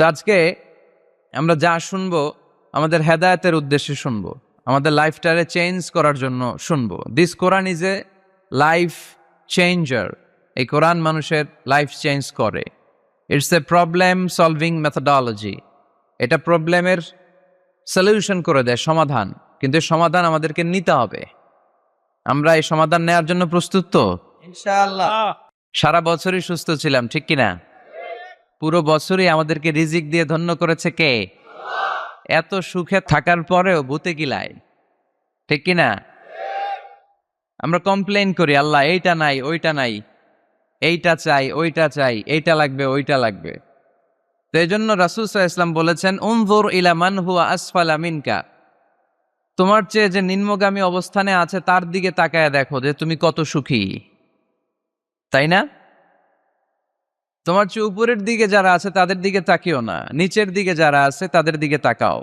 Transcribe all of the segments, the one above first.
তো আজকে আমরা যা শুনবো আমাদের হেদায়েতের উদ্দেশ্যে শুনবো, আমাদের লাইফটারে চেঞ্জ করার জন্য শুনবো। This Quran is a life changer. এই কোরআন মানুষের লাইফ চেঞ্জ করে। It's a problem solving methodology. এটা প্রবলেমের সলিউশন করে দেয়, সমাধান। কিন্তু এই সমাধান আমাদেরকে নিতে হবে। আমরা এই সমাধান নেওয়ার জন্য প্রস্তুত তো? ইনশাআল্লাহ। সারা বছরই সুস্থ ছিলাম, ঠিক কিনা? পুরো বছরই আমাদেরকে রিজিক দিয়ে ধন্য করেছে কে? এত সুখে থাকার পরেও ভূতে কিলায়, ঠিক কিনা? আমরা কমপ্লেইন করি, আল্লাহ এইটা নাই, ওইটা নাই, এইটা চাই, ওইটা চাই, এইটা লাগবে, ওইটা লাগবে। তো এই জন্য রাসূল সাল্লাল্লাহু আলাইহি ওয়াসাল্লাম বলেছেন, উনজুর ইলা মান হুয়া আসফালা মিনকা। তোমার চেয়ে যে নিম্নগামী অবস্থানে আছে তার দিকে তাকায় দেখো যে তুমি কত সুখী, তাই না? তোমার চেয়ে উপরের দিকে যারা আছে তাদের দিকে তাকিও না, নিচের দিকে যারা আছে তাদের দিকে তাকাও।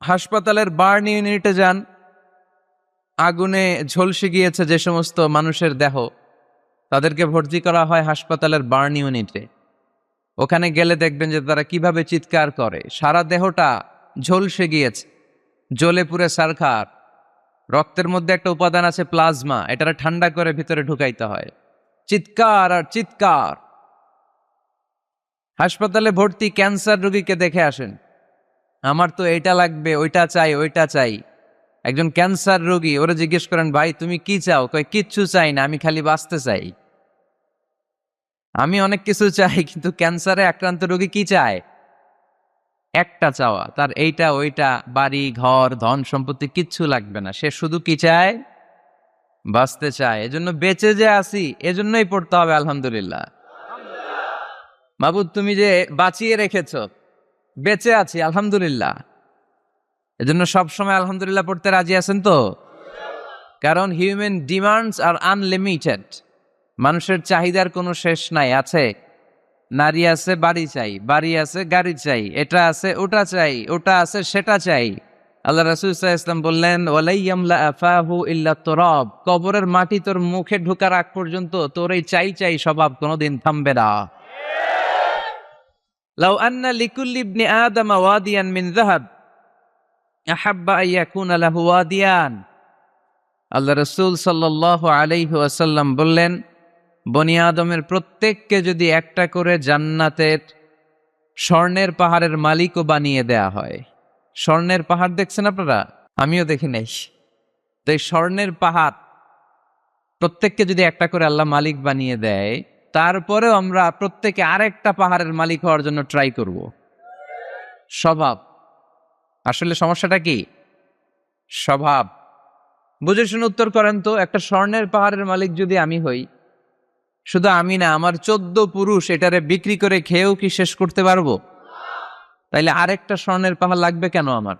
হাসপাতালের বার্ন ইউনিটে যান, আগুনে ঝলসে গিয়েছে যে সমস্ত মানুষের দেহ, তাদেরকে ভর্তি করা হয় হাসপাতালের বার্ন ইউনিটে। ওখানে গেলে দেখবেন যে তারা কিভাবে চিৎকার করে, সারা দেহটা ঝলসে গিয়েছে, জ্বলে পুড়ে ছারখার। রক্তের মধ্যে একটা উপাদান আছে প্লাজমা, এটারে ঠান্ডা করে ভিতরে ঢুকাইতে হয়। চিৎকার আর চিৎকার। হাসপাতালে ভর্তি ক্যান্সার রোগীকে দেখে আসেন, আমার তো এইটা লাগবে, ওইটা চাই, ওইটা চাই। একজন ক্যান্সার রোগী, ওরা জিজ্ঞেস করেন, ভাই তুমি কি চাও? কয় কিচ্ছু চাই না, আমি খালি বাঁচতে চাই। আমি অনেক কিছু চাই, কিন্তু ক্যান্সারে আক্রান্ত রোগী কি চায়? একটা চাওয়া, তার এইটা ওইটা, বাড়ি ঘর ধন সম্পত্তি কিচ্ছু লাগবে না, সে শুধু কি চায়? বাঁচতে চায়। এজন্য বেঁচে যে আসি, এজন্যই পড়তে হবে আলহামদুলিল্লাহ। মাবুদ তুমি যে বাঁচিয়ে রেখেছ, বেঁচে আছি আলহামদুলিল্লাহ। এজন্য সবসময় আলহামদুলিল্লাহ পড়তে রাজি আছেন তো? কারণ হিউম্যান ডিমান্ডস আর আনলিমিটেড। মানুষের চাহিদার কোনো শেষ নাই। আছে নারী আছে, বাড়ি চাই, বাড়ি আছে, গাড়ি চাই, এটা আছে, ওটা চাই, ওটা আছে, সেটা চাই। আল্লাহ রাসূল সাল্লাল্লাহু আলাইহি ওয়াসাল্লাম বললেন, ওয়ালাইয়ামলা আফাহু ইল্লা তুরাব। কবরের মাটি তোর মুখে ঢোকার আগ পর্যন্ত তোর এই চাই চাই স্বভাব কোনোদিন থামবে না। লাউ আন্না লিকুল্লি ইবনি আদম ওয়াদিয়ান মিন যাহাব আহাব্বা আন ইয়াকুনা লাহু ওয়াদিয়ান। আল্লাহ রাসূল সাল্লাল্লাহু আলাইহি ওয়াসাল্লাম বললেন, বনি আদমের প্রত্যেককে যদি একটা করে জান্নাতের স্বর্ণের পাহাড়ের মালিকও বানিয়ে দেয়া হয়। স্বর্ণের পাহাড় দেখছেন আপনারা? আমিও দেখি নাই। তো এই স্বর্ণের পাহাড় প্রত্যেককে যদি একটা করে আল্লাহ মালিক বানিয়ে দেয়, তারপরেও আমরা প্রত্যেকে আরেকটা পাহাড়ের মালিক হওয়ার জন্য ট্রাই করব। স্বভাব। আসলে সমস্যাটা কি? স্বভাব। বুঝে শুনে উত্তর করেন তো, একটা স্বর্ণের পাহাড়ের মালিক যদি আমি হই, শুধু আমি না, আমার 14 পুরুষ এটারে বিক্রি করে খেয়েও কি শেষ করতে পারবো? তাইলে আরেকটা স্বর্ণের পাহাড় লাগবে কেন আমার?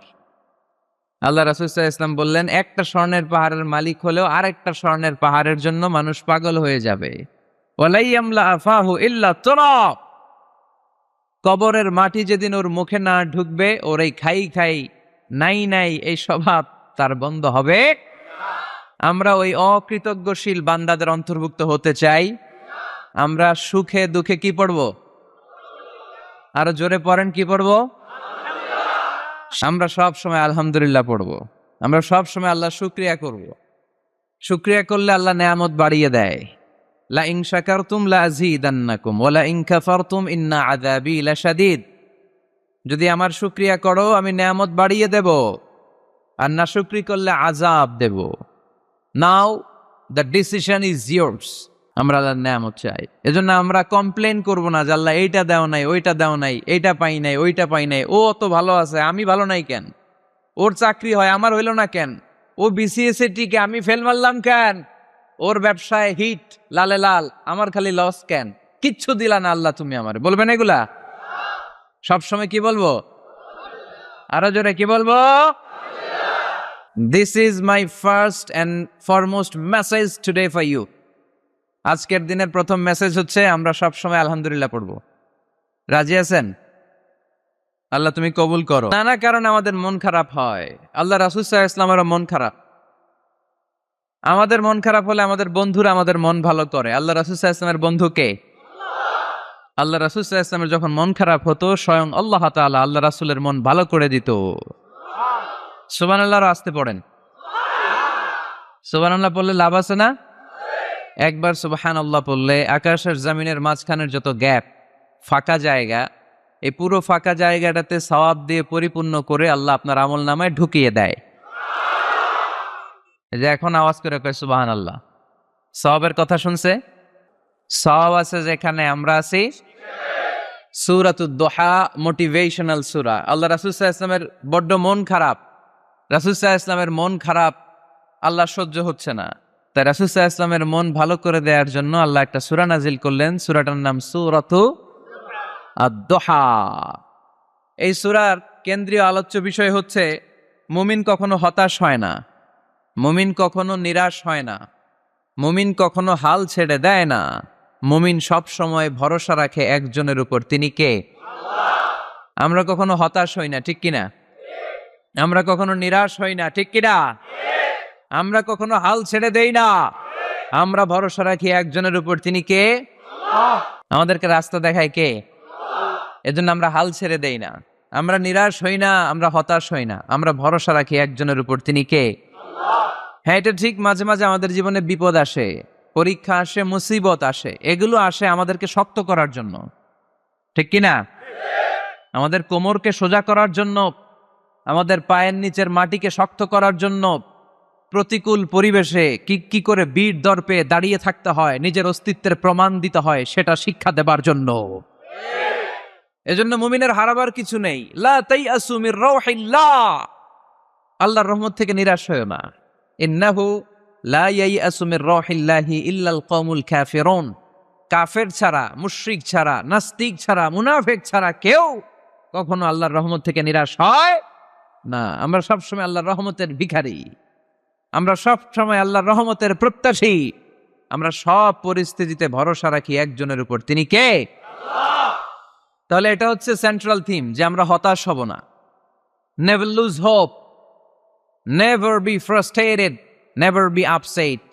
আল্লাহ রাসূল সাল্লাল্লাহু আলাইহি ওয়াসাল্লাম বললেন, একটা স্বর্ণের পাহাড়ের মালিক হলেও আরেকটা স্বর্ণের পাহাড়ের জন্য মানুষ পাগল হয়ে যাবে। ওয়ালাইয়ামলা আফাহু ইল্লা তুরাব। কবরের মাটি যেদিন ওর মুখে না ঢুকবে, ওর এই খাই খাই নাই নাই এই স্বভাব তার বন্ধ হবে। আমরা ওই অকৃতজ্ঞশীল বান্দাদের অন্তর্ভুক্ত হতে চাই। আমরা সুখে দুঃখে কি পড়ব? আরো জোরে পড়েন, কি পড়ব? আমরা সব সময় আলহামদুলিল্লাহ পড়ব। আমরা সব সময় আল্লাহ শুকরিয়া করব। শুকরিয়া করলে আল্লাহ নেয়ামত বাড়িয়ে দেয়। লা ইন শাকারতুম লা আযীদান্নাকুম ওয়া লা ইন কাফারতুম ইন্না আযাবী লাশাদীদ। যদি আমার শুকরিয়া করো আমি নেয়ামত বাড়িয়ে দেব, আর না শুকরি করলে আযাব দেব। নাও দ্য ডিসিশন ইজ ইয়ার্স। আমরা আল্লাহর নেয়ামত চাই। এজন্য আমরা কমপ্লেইন করব না যে আল্লাহ এইটা দাও নাই, ওইটা দাও নাই, এইটা পাই নাই, ওইটা পাই নাই। ও অত ভালো আছে, আমি ভালো নাই কেন? ওর চাকরি হয়, আমার হইল না কেন? ও বিসিএস এ টিকে, আমি ফেল মারলাম কেন? ওর ব্যবসায় হিট লালে লাল, আমার খালি লস কেন? কিচ্ছু দিলা না আল্লাহ তুমি আমার। বলবেন এগুলা? সবসময় কি বলবো? আরো জোরে কি বলবো? This is my first and foremost message today for you. আজকের দিনের প্রথম মেসেজ হচ্ছে আমরা সবসময় আলহামদুলিল্লাহ পড়বো। রাজি আছেন? আল্লাহ তুমি কবুল করো। নানা কারণে আমাদের মন খারাপ হয়। আল্লাহ রাসূল সাল্লাল্লাহু আলাইহি ওয়াসাল্লামেরও মন খারাপ। আমাদের মন খারাপ হলে আমাদের বন্ধুরা আমাদের মন ভালো করে। আল্লাহ রাসূল সাল্লাল্লাহু আলাইহি ওয়াসাল্লামের বন্ধু কে? আল্লাহ রাসূল সাল্লাল্লাহু আলাইহি ওয়াসাল্লামের যখন মন খারাপ হতো স্বয়ং আল্লাহ তাআলা আল্লাহ রাসূলের মন ভালো করে দিত। সুবহানাল্লাহ, আসতে পড়েন। সুবহানাল্লাহ পড়লে লাভ আছে না? একবার সুবহানাল্লাহ পড়লে আকাশের জমিনের মাঝখানের যত গ্যাপ, ফাঁকা জায়গা, এই পুরো ফাঁকা জায়গাটাতে সওয়াব দিয়ে পরিপূর্ণ করে আল্লাহ আপনার আমলনামায় ঢুকিয়ে দেয়। এই যে এখন আওয়াজ করে কয় সুবহানাল্লাহ। সওয়াবের কথা শুনছে? সওয়াব আছে যেখানে আমরা আছি। সূরাতুদ দুহা মোটিভেশনাল সূরা। আল্লাহ রাসূল সাল্লাল্লাহু আলাইহি ওয়াসাল্লামের বড্ড মন খারাপ। রাসূল সাল্লাল্লাহু আলাইহি ওয়াসাল্লামের মন খারাপ, আল্লাহ সহ্য হচ্ছে না। তাই রাসূল সাল্লাল্লাহু আলাইহি ওয়াসাল্লামের মন ভালো করে দেওয়ার জন্য আল্লাহ একটা সূরা নাজিল করলেন। সূরাটার নাম সূরাতু আদ-দুহা। এই সূরার কেন্দ্রীয় আলোচ্য বিষয় হচ্ছে মুমিন কখনো হতাশ হয় না, মুমিন কখনো নিরাশ হয় না, মুমিন কখনো হাল ছেড়ে দেয় না। মুমিন সব সময় ভরসা রাখে একজনের উপর, তিনি কে? আমরা কখনো হতাশ হই না, ঠিক কিনা? আমরা কখনো নিরাশ হই না, ঠিক কিনা? আমরা কখনো হাল ছেড়ে দেই না, আমরা ভরসা রাখি একজনের উপর, তিনি কে? আমাদেরকে রাস্তা দেখায় কে? এজন্য আমরা হাল ছেড়ে দেই না, আমরা নিরাশ হই না, আমরা হতাশ হই না, আমরা ভরসা রাখি একজনের উপর, তিনি কে? হ্যাঁ, এটা ঠিক। মাঝে মাঝে আমাদের জীবনে বিপদ আসে, পরীক্ষা আসে, মুসিবত আসে, এগুলো আসে আমাদেরকে শক্ত করার জন্য, ঠিক কিনা? আমাদের কোমরকে সোজা করার জন্য, আমাদের পায়ের নিচের মাটিকে শক্ত করার জন্য, প্রতিকূল পরিবেশে কি করে বীর দর্পে দাঁড়িয়ে থাকতে হয়, নিজের অস্তিত্বের প্রমাণ দিতে হয়, সেটা শিক্ষা দেবার জন্য। এজন্য মুমিনের হারাবার কিছু নেই। লা তাইয়াসু মির রাউহিল্লাহ, আল্লাহর রহমত থেকে নিরাশ হয়ো না। ইন্নাহু লা ইয়াইয়াসু মির রাউহিল্লাহি ইল্লাল কওমুল কাফিরুন, কাফের ছাড়া, মুশরিক ছাড়া, নাস্তিক ছাড়া, মুনাফিক ছাড়া কেউ কখনো আল্লাহর রহমত থেকে নিরাশ হয় না। আমরা সব সময় আল্লাহর রহমতের ভিখারি, আমরা সব সময় আল্লাহর রহমতের প্রত্যাশী, আমরা সব পরিস্থিতিতে ভরসা রাখি একজনের উপর, তিনি কে? তাহলে এটা হচ্ছে সেন্ট্রাল থিম, যে আমরা হতাশ হব না। Never lose hope, never be frustrated, never be upset.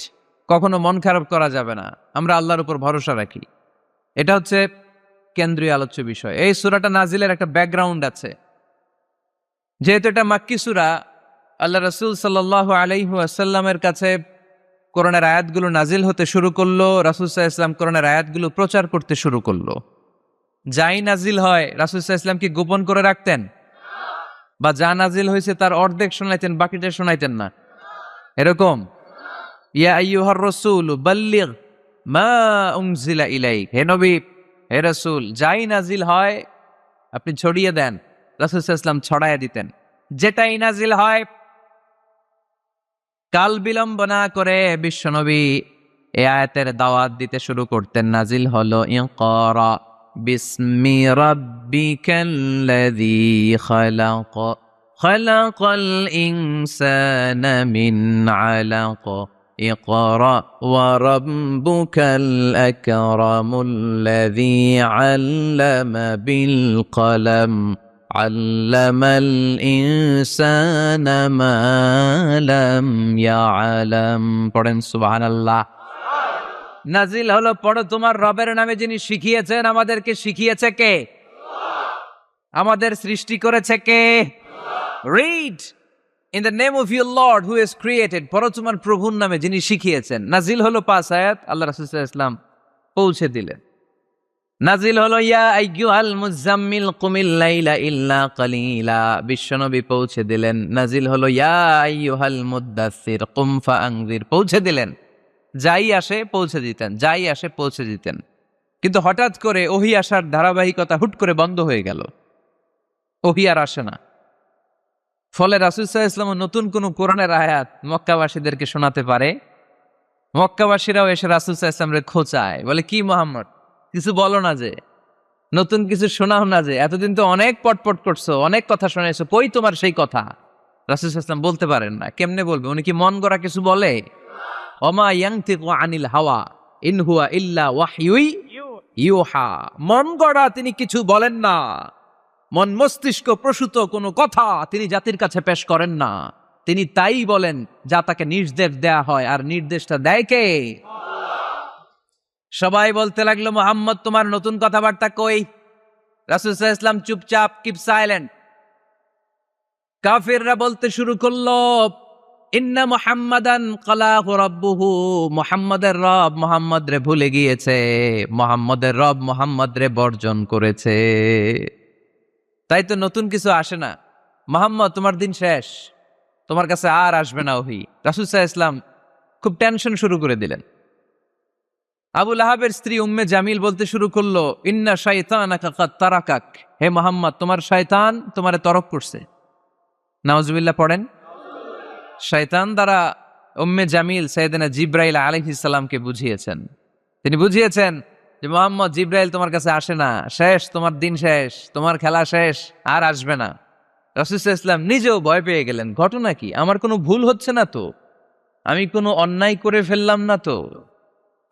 কখনো মন খারাপ করা যাবে না, আমরা আল্লাহর উপর ভরসা রাখি। এটা হচ্ছে কেন্দ্রীয় আলোচ্য বিষয়। এই সূরাটা নাজিলের একটা ব্যাকগ্রাউন্ড আছে। যেহেতু এটা মাক্কি সূরা, আল্লাহ রাসূল সাল্লাল্লাহু আলাইহি ওয়াসাল্লামের কাছে কোরআনের আয়াতগুলো নাজিল হতে শুরু করলো। রাসূল সাল্লাল্লাহু আলাইহি ওয়াসাল্লাম কোরআনের আয়াতগুলো প্রচার করতে শুরু করলো। যাই নাজিল হয় রাসূল সাল্লাল্লাহু আলাইহি ওয়াসাল্লাম কি গোপন করে রাখতেন? বা যা নাজিল হয়েছে তার অর্ধেক শোনাইতেন, বাকিটা শোনাইতেন না? এরকম? ইয়া আইয়ুহার রাসূল বাল্লিগ মা উনজিলা ইলাইক, হে নবী, হে রাসূল, যাই নাজিল হয় আপনি ছড়িয়ে দেন। রাসূল সাল্লাল্লাহু আলাইহি ওয়াসাল্লাম ছড়াইয়া দিতেন। যেটাই নাজিল হয় কাল বিলম্ব না করে বিশ্বনবী এই আয়াতের দাওয়াত দিতে শুরু করতেন। নাজিল হলো ইকরা বিসমি রাব্বিকাল্লাযী খালাক, খালাকাল ইনসানা মিন আলাক, ইকরা ওয়া রাব্বুকাল আকরামুল্লাযী আল্লামা বিল কলম, আল্লামাল ইনসানা মা লাম ইয়ালাম। পড়েন সুবহানাল্লাহ। নাজিল হলো পড়ো তোমার রবের নামে, যিনি শিখিয়েছেন। আমাদেরকে শিখিয়েছে কে? আমাদের সৃষ্টি করেছে কে? Read in the name of your lord who has created, পড়ো তোমার প্রভুর নামে যিনি শিখিয়েছেন। নাজিল হলো 5 আয়াত, আল্লাহ রাসূল সাল্লাল্লাহু আলাইহি ওয়াসাল্লাম পৌঁছে দিলেন। নাজিল হলো ইয়া আইয়ুহাল মুজাম্মিল কুমিল লাইলা ইল্লা কালিলা, বিশ্বনবী পৌঁছে দিলেন। নাজিল হলো ইয়া আইয়ুহাল মুদ্দাসসির কুম ফাআনজির, পৌঁছে দিলেন। যাই আসে পৌঁছে দিতেন, যাই আসে পৌঁছে দিতেন। কিন্তু হঠাৎ করে ওহী আসার ধারাবাহিকতা হুট করে বন্ধ হয়ে গেল, ওহী আর আসে না। ফলে রাসূল সাল্লাল্লাহু আলাইহি ওয়াসাল্লাম নতুন কোন কোরআনের আয়াত মক্কাবাসীদেরকে শোনাতে পারে? মক্কাবাসীরাও এসে রাসূল সাল্লাল্লাহু আলাইহি ওয়াসাল্লামকে খোঁচায়, বলে কি মুহাম্মদ, কিছু বলো না, যে নতুন কিছু শোনাও না, যে এতদিন তো অনেক পটপট করছো, অনেক কথা শোনাইছো, কই তোমার সেই কথা? রাসূল সাল্লাল্লাহু আলাইহি ওয়াসাল্লাম বলতে পারেন না। কেমনে বলবে? উনি কি মন গড়া কিছু বলে? ওমা ইয়ানতিকু আনিল হাওয়া ইন হুয়া ইল্লা ওয়াহয়ুই ইউহা, মন গড়া তিনি কিছু বলেন না, মন মস্তিষ্ক প্রসূত কোনো কথা তিনি জাতির কাছে পেশ করেন না। তিনি তাই বলেন যা তাকে নির্দেশ দেয়া হয়, আর নির্দেশটা দেয় কে? সবাই বলতে লাগলো, মুহাম্মদ তোমার নতুন কথাবার্তা কই? রাসূল সাল্লাল্লাহু আলাইহি ওয়াসাল্লাম চুপচাপ, কিপ সাইলেন্ট। কাফিররা বলতে শুরু করলো, ইন্না মুহাম্মাদান কালাহু রাব্বুহু, মুহাম্মাদের রব মুহাম্মদ রে ভুলে গিয়েছে, মুহাম্মাদের রব মুহাম্মদ রে বর্জন করেছে। তাই তো নতুন কিছু আসে না। মুহাম্মদ তোমার দিন শেষ, তোমার কাছে আর আসবে না ওহী। রাসূল সাল্লাল্লাহু আলাইহি ওয়াসাল্লাম খুব টেনশন শুরু করে দিলেন। আবু লাহাবের স্ত্রী উম্মে জামিল বলতে শুরু করলো, ইন্না শাইতানাকা কাদ তারাকাক, হে মুহাম্মদ তোমার শয়তান তোমারে তরক করছে। নাউজুবিল্লাহ পড়েন। শয়তান দ্বারা উম্মে জামিল সাইয়েদনা জিবরাইল আলাইহিস সালামকে বুঝিয়েছেন। তিনি বুঝিয়েছেন যে মুহাম্মদ, জিবরাইল তোমার কাছে আসে না, শেষ, তোমার দিন শেষ, তোমার খেলা শেষ, আর আসবে না। রাসূল সাল্লাল্লাহু আলাইহি ওয়াসাল্লাম নিজেও ভয় পেয়ে গেলেন। ঘটনা কি? আমার কোনো ভুল হচ্ছে না তো? আমি কোনো অন্যায় করে ফেললাম না তো?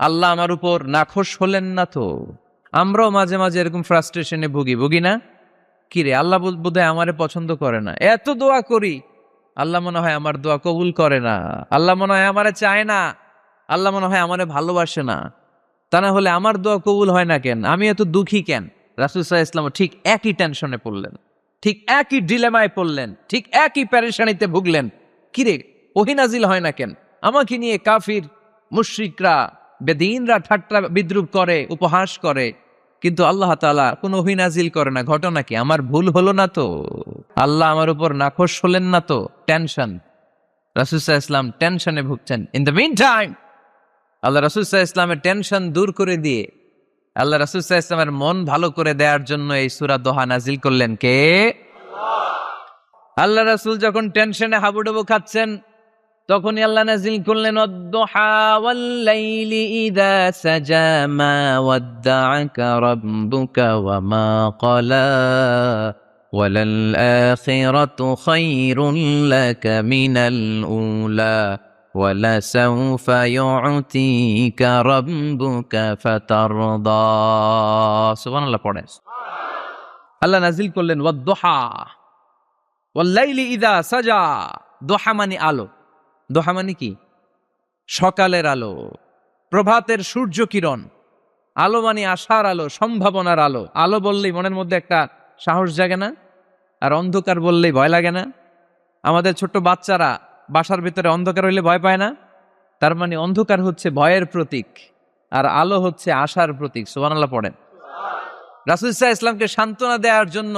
আল্লাহ আমার উপর নাখোশ হলেন না তো? আমরাও মাঝে মাঝে এরকম ফ্রাস্ট্রেশনে ভুগি না? কিরে, আল্লাহ বোধহয় আমারে পছন্দ করে না, এত দোয়া করি, আল্লাহ মনে হয় আমার দোয়া কবুল করে না, আল্লাহ মনে হয় আমারে চায় না, আল্লাহ মনে হয় আমারে ভালোবাসে না। তা না হলে আমার দোয়া কবুল হয় না কেন? আমি এত দুঃখী কেন? রাসূল সাল্লাল্লাহু আলাইহি ওয়াসাল্লাম ঠিক একই টেনশনে পড়লেন, ঠিক একই ডিলেমায় পড়লেন, ঠিক একই পেরেশানিতে ভুগলেন। কিরে, ওহী নাজিল হয় না কেন? আমাকে নিয়ে কাফির মুশরিকরা বেদিনরা ঠাট্টা বিদ্রুপ করে, উপহাস করে, কিন্তু আল্লাহ তাআলা কোনো ওহী নাজিল করে না। ঘটনা কি? আমার ভুল হলো না তো? আল্লাহ আমার উপর নাখোশ হলেন না তো? টেনশন। রাসূল সাল্লাল্লাহু আলাইহি ওয়াসাল্লাম টেনশনে ভুগছেন। ইন দ্য মিন টাইম আল্লাহ রাসূল সাল্লাল্লাহু আলাইহি ওয়াসাল্লামের টেনশন দূর করে দিয়ে আল্লাহ রাসূল সাল্লাল্লাহু আলাইহি ওয়াসাল্লামের মন ভালো করে দেওয়ার জন্য এই সূরা দোহা নাজিল করলেন কে? আল্লাহ রাসূল যখন টেনশনে হাবুডুবু খাচ্ছেন, তখনই আল্লাহ নাজিল করলেন, ওয়াদ-দুহা ওয়াল-লাইলি ইযা সাজা মা ওয়াদ্দা'আকা রাব্বুকা ওয়া মা ক্বালা ওয়ালাল আখিরাতু খায়রুল লাকা মিনাল উলা ওয়ালাসাউফা ইউ'তিকা রাব্বুকা ফাতারদা। সুবহানাল্লাহ পড়েন। আল্লাহ নাজিল করলেন ওয়াদ-দুহা ওয়াল-লাইলি ইযা সাজা। দোহা মানে আলো। দোহা মানে কি? সকালের আলো, প্রভাতের সূর্য কিরণ। আলো মানে আশার আলো, সম্ভাবনার আলো। আলো বললেই মনের মধ্যে একটা সাহস জাগে না? আর অন্ধকার বললেই ভয় লাগে না? আমাদের ছোট্ট বাচ্চারা বাসার ভিতরে অন্ধকার হইলে ভয় পায় না? তার মানে অন্ধকার হচ্ছে ভয়ের প্রতীক, আর আলো হচ্ছে আশার প্রতীক। সুবহানাল্লাহ পড়েন। রাসূল সাল্লাল্লাহু আলাইহি ওয়াসাল্লামকে সান্ত্বনা দেওয়ার জন্য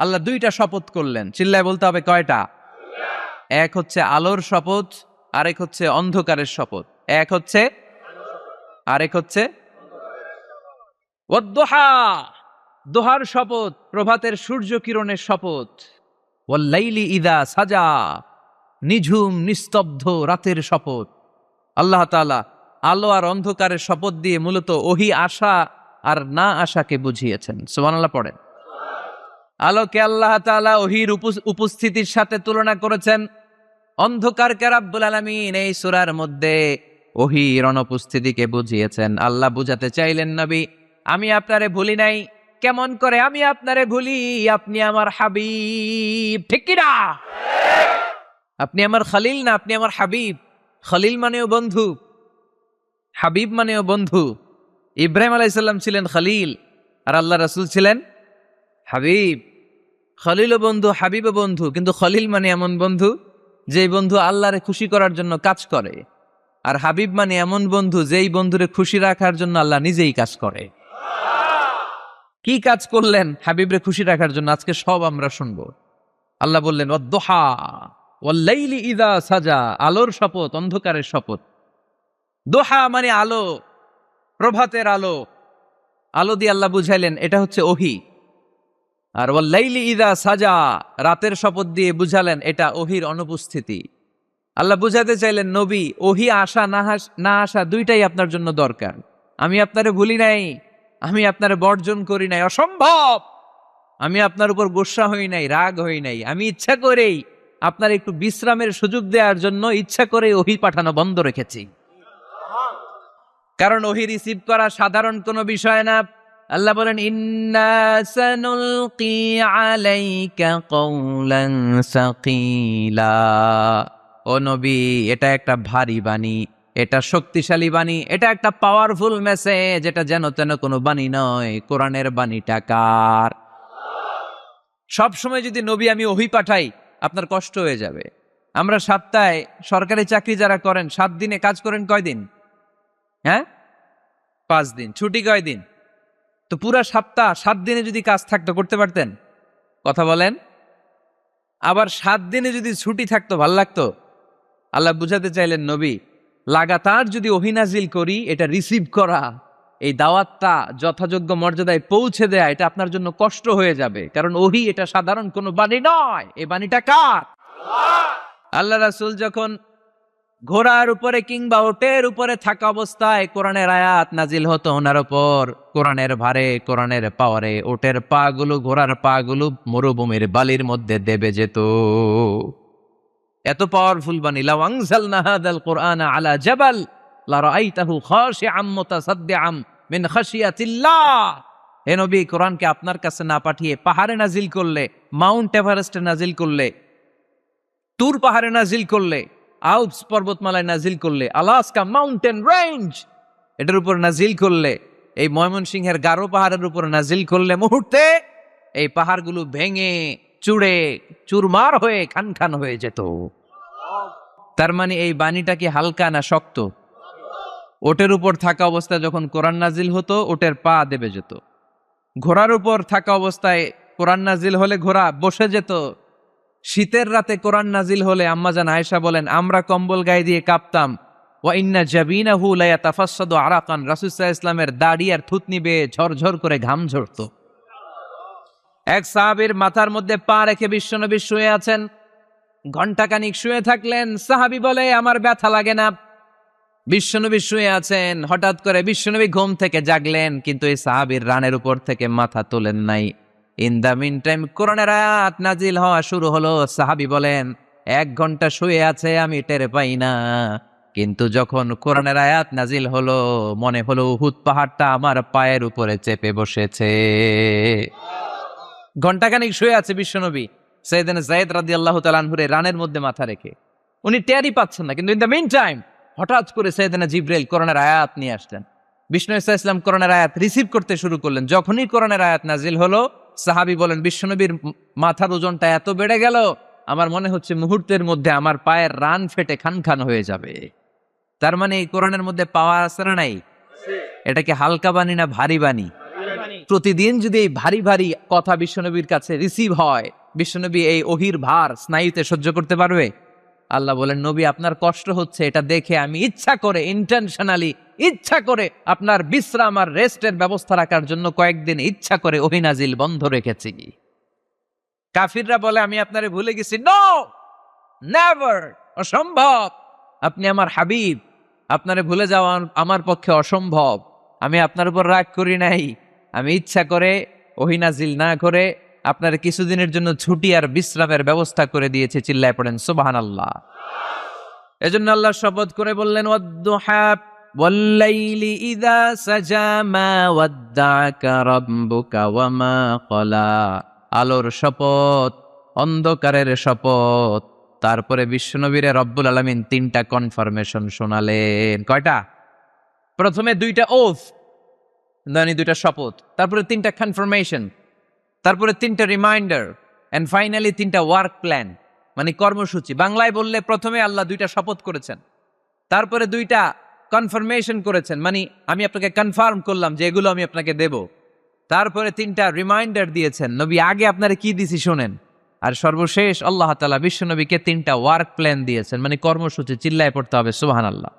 আল্লাহ দুইটা শপথ করলেন। চিল্লায় বলতে হবে কয়টা? এক হচ্ছে আলোর শপথ, আরেক হচ্ছে অন্ধকারের শপথ। এক হচ্ছে, আরেক হচ্ছে ওয়াদ-দুহা, দোহার শপথ, প্রভাতের সূর্য কিরণের শপথ। ওয়াল-লাইলি ইযা সাজা, নিঝুম নিস্তব্ধ রাতের শপথ। আল্লাহ তাআলা আলো আর অন্ধকারের শপথ দিয়ে মূলত ওহী আশা আর না আশাকে বুঝিয়েছেন। সুবহানাল্লাহ পড়েন। আলোকে আল্লাহ তাআলা ওহীর উপস্থিতির সাথে তুলনা করেছেন। অন্ধকারকে রাব্বুল আলামিন এই সূরার মধ্যে ওহীর অনুপস্থিতিকে বুঝিয়েছেন। আল্লাহ বুঝাতে চাইলেন, নবী আমি আপনারে ভুলি নাই। কেমন করে আমি আপনারে ভুলি? আপনি আমার হাবিব, ঠিক কি না? আপনি আমার খলিল না, আপনি আমার হাবিব। খলিল মানেও বন্ধু, হাবিব মানেও বন্ধু। ইব্রাহিম আলাইহিস সালাম ছিলেন খলিল, আর আল্লাহ রাসূল ছিলেন হাবিব। খলিলও বন্ধু, হাবিবও বন্ধু, কিন্তু খলিল মানে এমন বন্ধু যেই বন্ধু আল্লাহরে খুশি করার জন্য কাজ করে, আর হাবিব মানে এমন বন্ধু যেই বন্ধুরে খুশি রাখার জন্য আল্লাহ নিজেই কাজ করে। কি কাজ করলেন হাবিবরে খুশি রাখার জন্য? আজকে সব আমরা শুনবো। আল্লাহ বললেন ওয়াদ-দুহা ওয়াল-লাইলি ইযা সাজা, আলোর শপথ, অন্ধকারের শপথ। দোহা মানে আলো, প্রভাতের আলো। আলো দিয়ে আল্লাহ বুঝাইলেন এটা হচ্ছে ওহী। আর ওয়াল-লাইলি ইযা সাজা, রাতের শপথ দিয়ে বুঝালেন এটা ওহীর অনুপস্থিতি। আল্লাহ বুঝাতে চাইলেন, নবী ওহী আসা না আসা দুইটাই আপনার জন্য দরকার। আমি আপনারে ভুলি নাই, আমি আপনারে বর্জন করি নাই, অসম্ভব। আমি আপনার উপর গোসা হই নাই, রাগ হই নাই। আমি ইচ্ছা করেই আপনার একটু বিশ্রামের সুযোগ দেওয়ার জন্য ইচ্ছা করে ওহী পাঠানো বন্ধ রেখেছি। কারণ ওহী রিসিভ করা সাধারণ কোনো বিষয় না। আল্লাহ বলেন, ইন্না সানুলকি আলাইকা কওলান সাকিলা। ও নবী, এটা একটা ভারী বাণী, এটা শক্তিশালী বাণী, এটা একটা পাওয়ারফুল মেসেজ, এটা যেন তেন কোনো বাণী নয়। কোরআনের বাণীটা কার? সব সময় যদি নবী আমি ওহী পাঠাই আপনার কষ্ট হয়ে যাবে। আমরা সপ্তাহে সরকারি চাকরি যারা করেন 7 দিনে কাজ করেন কয়দিন? হ্যাঁ, 5 দিন। ছুটি কয়দিন? তো পুরা সপ্তাহ 7 দিনে যদি কাজ থাকতো করতে পারতেন? কথা বলেন। আবার 7 দিনে যদি ছুটি থাকতো ভাল লাগতো? আল্লাহ বুঝাতে চাইলেন নবী লাগাতার যদি ওহী নাজিল করি, এটা রিসিভ করা, এই দাওয়াতটা যথাযোগ্য মর্যাদায় পৌঁছে দেয়া, এটা আপনার জন্য কষ্ট হয়ে যাবে। কারণ ওহী এটা সাধারণ কোনো বাণী নয়, এই বাণীটা কার? আল্লাহ রাসূল যখন ঘোড়ার উপরে কিংবা ওটের উপরে থাকা অবস্থায় কোরআনের আয়াত নাজিল হতো ওনার উপর, কোরআনের ভারে, কোরআনের পাওয়ারে ওটের পা গুলো, ঘোড়ার পা গুলো মরুভূমির বালির মধ্যে দেবে যেত। এত পাওয়ারফুল বাণী। লাউ আনজালনা হাযাল কুরআনা আলা জাবাল লারাআইতাহু খাশিআম মুতাসাদ্দিআম মিন খাশিয়াতিল্লাহ। হে নবী, কোরআনকে আপনার কাছে না পাঠিয়ে পাহাড়ে নাজিল করলে, মাউন্ট এভারেস্টে নাজিল করলে, তুর পাহাড়ে নাজিল করলে, আল্পস পর্বতমালায় নাজিল করলে, আলাস্কা মাউন্টেন রেঞ্জ এটার উপর নাজিল করলে, এই ময়মনসিংহের গারো পাহাড়ের উপর নাজিল করলে, মুহূর্তে এই পাহাড়গুলো ভেঙে চুড়ে চুরমার হয়ে খান খান হয়ে যেত। তার মানে এই বাণীটা কি হালকা না শক্ত? ওটের উপর থাকা অবস্থায় যখন কোরআন নাজিল হতো ওটের পা দেবে যেত। ঘোড়ার উপর থাকা অবস্থায় কোরআন নাজিল হলে ঘোড়া বসে যেত। শীতের রাতে কোরআন নাজিল হলে আম্মাজান আয়েশা বলেন আমরা কম্বল গায়ে দিয়ে কাঁপতাম। ওয়া ইন্না জাবিনাহু লা ইয়াতাফাসসাদু আরাকান, রাসূল সাল্লাল্লাহু আলাইহি ওয়াসাল্লামের দাড়ি আর থুতনি বেয়ে ঝরঝর করে ঘাম ঝরতো। এক সাহাবীর মাথার মধ্যে পা রেখে বিশ্বনবী শুয়ে আছেন, ঘন্টাখানিক শুয়ে থাকলেন। সাহাবী বলে আমার ব্যথা লাগে না। বিশ্বনবী শুয়ে আছেন, হঠাৎ করে বিশ্বনবী ঘুম থেকে জাগলেন, কিন্তু এই সাহাবীর রানের উপর থেকে মাথা তোলেন নাই। ইন দ্য মিন টাইম কোরআনের আয়াত নাজিল হওয়া শুরু হলো। সাহাবী বলেন 1 ঘন্টা শুয়ে আছে আমি টের পাই না, কিন্তু যখন কোরআনের আয়াত নাজিল হলো মনে হলো উহুদ পাহাড়টা আমার পায়ের উপরে চেপে বসেছে। ঘন্টাখানিক শুয়ে আছে বিশ্বনবী সাইয়েদনা যায়েদ রাদিয়াল্লাহু তাআলা আনহুর রানের মধ্যে মাথা রেখে, উনি টেরই পাচ্ছেন না। কিন্তু ইন দ্য মিন টাইম হঠাৎ করে সাইয়েদনা জিবরাইল কোরআনের আয়াত নিয়ে আসলেন। বিষ্ণু ইসা ইসলাম কোরআনের আয়াত রিসিভ করতে শুরু করলেন। যখনই কোরআনের আয়াত নাজিল হলো সাহাবী বলেন বিশ্বনবীর মাথার ওজনটা এত বেড়ে গেল আমার মনে হচ্ছে মুহূর্তের মধ্যে আমার পায়ের রান ফেটে খান খান হয়ে যাবে। তার মানে এই কোরআনের মধ্যে পাওয়ার আছে না নাই? এটা কি হালকা বাণী না ভারী বাণী? প্রতিদিন যদি এই ভারী ভারী কথা বিশ্বনবীর কাছে রিসিভ হয়, বিশ্বনবী এই ওহির ভার স্নায়ুতে সহ্য করতে পারবে? আল্লাহ বলেন নবী আপনার কষ্ট হচ্ছে, এটা দেখে আমি ইচ্ছা করে ইন্টেনশনালি ইচ্ছা করে আপনার বিশ্রাম আর রেস্টের ব্যবস্থা রাখার জন্য কয়েকদিন ইচ্ছা করে ওহী নাজিল বন্ধ রেখেছি। কাফিররা বলে আমি আপনারে ভুলে গেছি। নো, নেভার, অসম্ভব। আপনি আমার হাবিব, আপনারে ভুলে যাওয়া আমার পক্ষে অসম্ভব। আমি আপনার উপর রাগ করি নাই, আমি ইচ্ছা করে ওহী নাজিল না করে আপনার কিছুদিনের জন্য ছুটি আর বিশ্রামের ব্যবস্থা করে দিয়েছে। চিল্লায় পড়েন সুবহানাল্লাহ। এজন্য আল্লাহ শপথ করে বললেন ওয়াদ-দুহা ওয়াল-লাইলি ইযা সাজা মা ওয়াদ্দা'আকা রাব্বুকা ওয়া মা ক্বালা। আলোর শপথ, অন্ধকারের শপথ। তারপরে বিশ্বনবীরে রব্বুল আলামিন 3টা কনফার্মেশন শোনালেন। কয়টা? প্রথমে 2টা ওথ, মানে 2টা শপথ, তারপরে 3টা কনফার্মেশন, তারপরে 3টা রিমাইন্ডার, এন্ড ফাইনালি 3টা ওয়ার্ক প্ল্যান, মানে কর্মসূচি। বাংলায় বললে প্রথমে আল্লাহ 2টা শপথ করেছেন, তারপরে 2টা কনফার্মেশন করেছেন, মানে আমি আপনাকে কনফার্ম করলাম যে এগুলো আমি আপনাকে দেব। তারপরে 3টা রিমাইন্ডার দিয়েছেন, নবী আগে আপনারা কি দিছি শোনেন। আর সর্বশেষ আল্লাহ তাআলা বিশ্বনবীকে 3টা ওয়ার্ক প্ল্যান দিয়েছেন, মানে কর্মসূচি। চিল্লায় পড়তে হবে সুবহানাল্লাহ।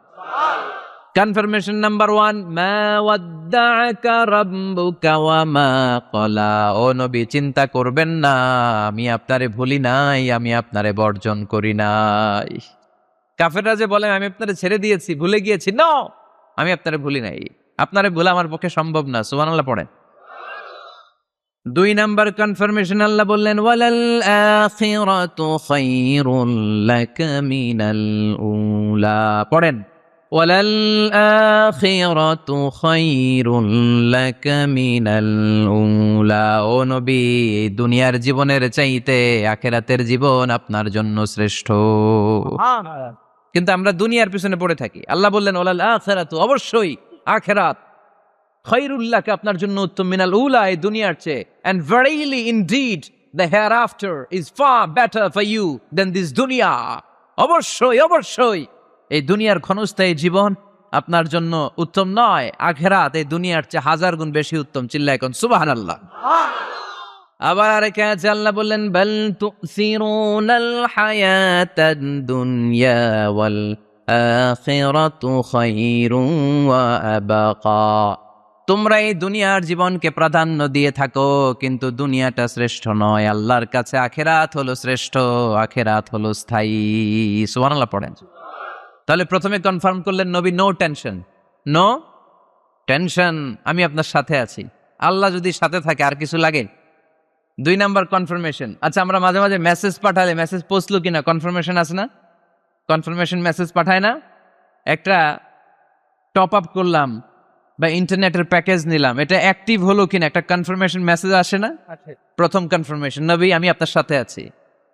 কনফার্মেশন নাম্বার 1, মা ওয়াদ্দা'আকা রাব্বুকা ওয়া মা ক্বালা। ও নবী চিন্তা করবেন না, আমি আপনারে ভুলি নাই, আমি আপনারে বর্জন করি নাই। কাফেররা যে বলে আমি আপনারে ছেড়ে দিয়েছি, ভুলে গিয়েছি, নো, আমি আপনারে ভুলি নাই, আপনারে ভুলা আমার পক্ষে সম্ভব না। সুবহানাল্লাহ পড়েন। 2 নাম্বার কনফার্মেশন আল্লাহ বললেন ওয়ালাল আখিরাতু খায়রুল লাকা মিনাল উলা। পড়েন ওয়ালাল আখিরাতু খায়রুল লাকা মিনাল উলা। ও নবী দুনিয়ার জীবনের চাইতে আখিরাতের জীবন আপনার জন্য শ্রেষ্ঠ। কিন্তু আমরা দুনিয়ার পিছনে পড়ে থাকি। আল্লাহ বললেন ওয়ালাল আখিরাতু, অবশ্যই আখিরাত খায়রুল লাকা, আপনার জন্য উত্তম, মিনাল উলা, এই দুনিয়ার চেয়ে, and verily indeed the hereafter is far better for you than this দুনিয়া। অবশ্যই অবশ্যই এই দুনিয়ার ক্ষণস্থায়ী জীবন আপনার জন্য উত্তম নয়, আখিরাত এই দুনিয়ার চেয়ে 1000 গুণ বেশি উত্তম। চিল্লায় কোন সুবহানাল্লাহ। আবার আরেক আয়াতে আল্লাহ বললেন বাল তুসিরুনাল হায়াতাদ দুনিয়া ওয়াল আখিরাতু খায়রুন ওয়া আবাকা। তোমরা এই দুনিয়ার জীবনকে প্রাধান্য দিয়ে থাকো, কিন্তু দুনিয়াটা শ্রেষ্ঠ নয়, আল্লাহর কাছে আখিরাত হলো শ্রেষ্ঠ, আখিরাত হলো স্থায়ী। সুবহানাল্লাহ পড়েন। তাহলে প্রথমে কনফার্ম করলেন নবী, নো টেনশন, নো টেনশন, আমি আপনার সাথে আছি। আল্লাহ যদি সাথে থাকে আর কিছু লাগে? 2 নাম্বার কনফার্মেশন। আচ্ছা, আমরা মাঝে মাঝে মেসেজ পাঠালে মেসেজ পৌঁছলো কিনা কনফার্মেশন আছে না? কনফার্মেশন মেসেজ পাঠায় না? একটা টপ আপ করলাম বা ইন্টারনেটের প্যাকেজ নিলাম, এটা অ্যাক্টিভ হলো কিনা একটা কনফার্মেশন মেসেজ আসে না? প্রথম কনফার্মেশন, নবী আমি আপনার সাথে আছি।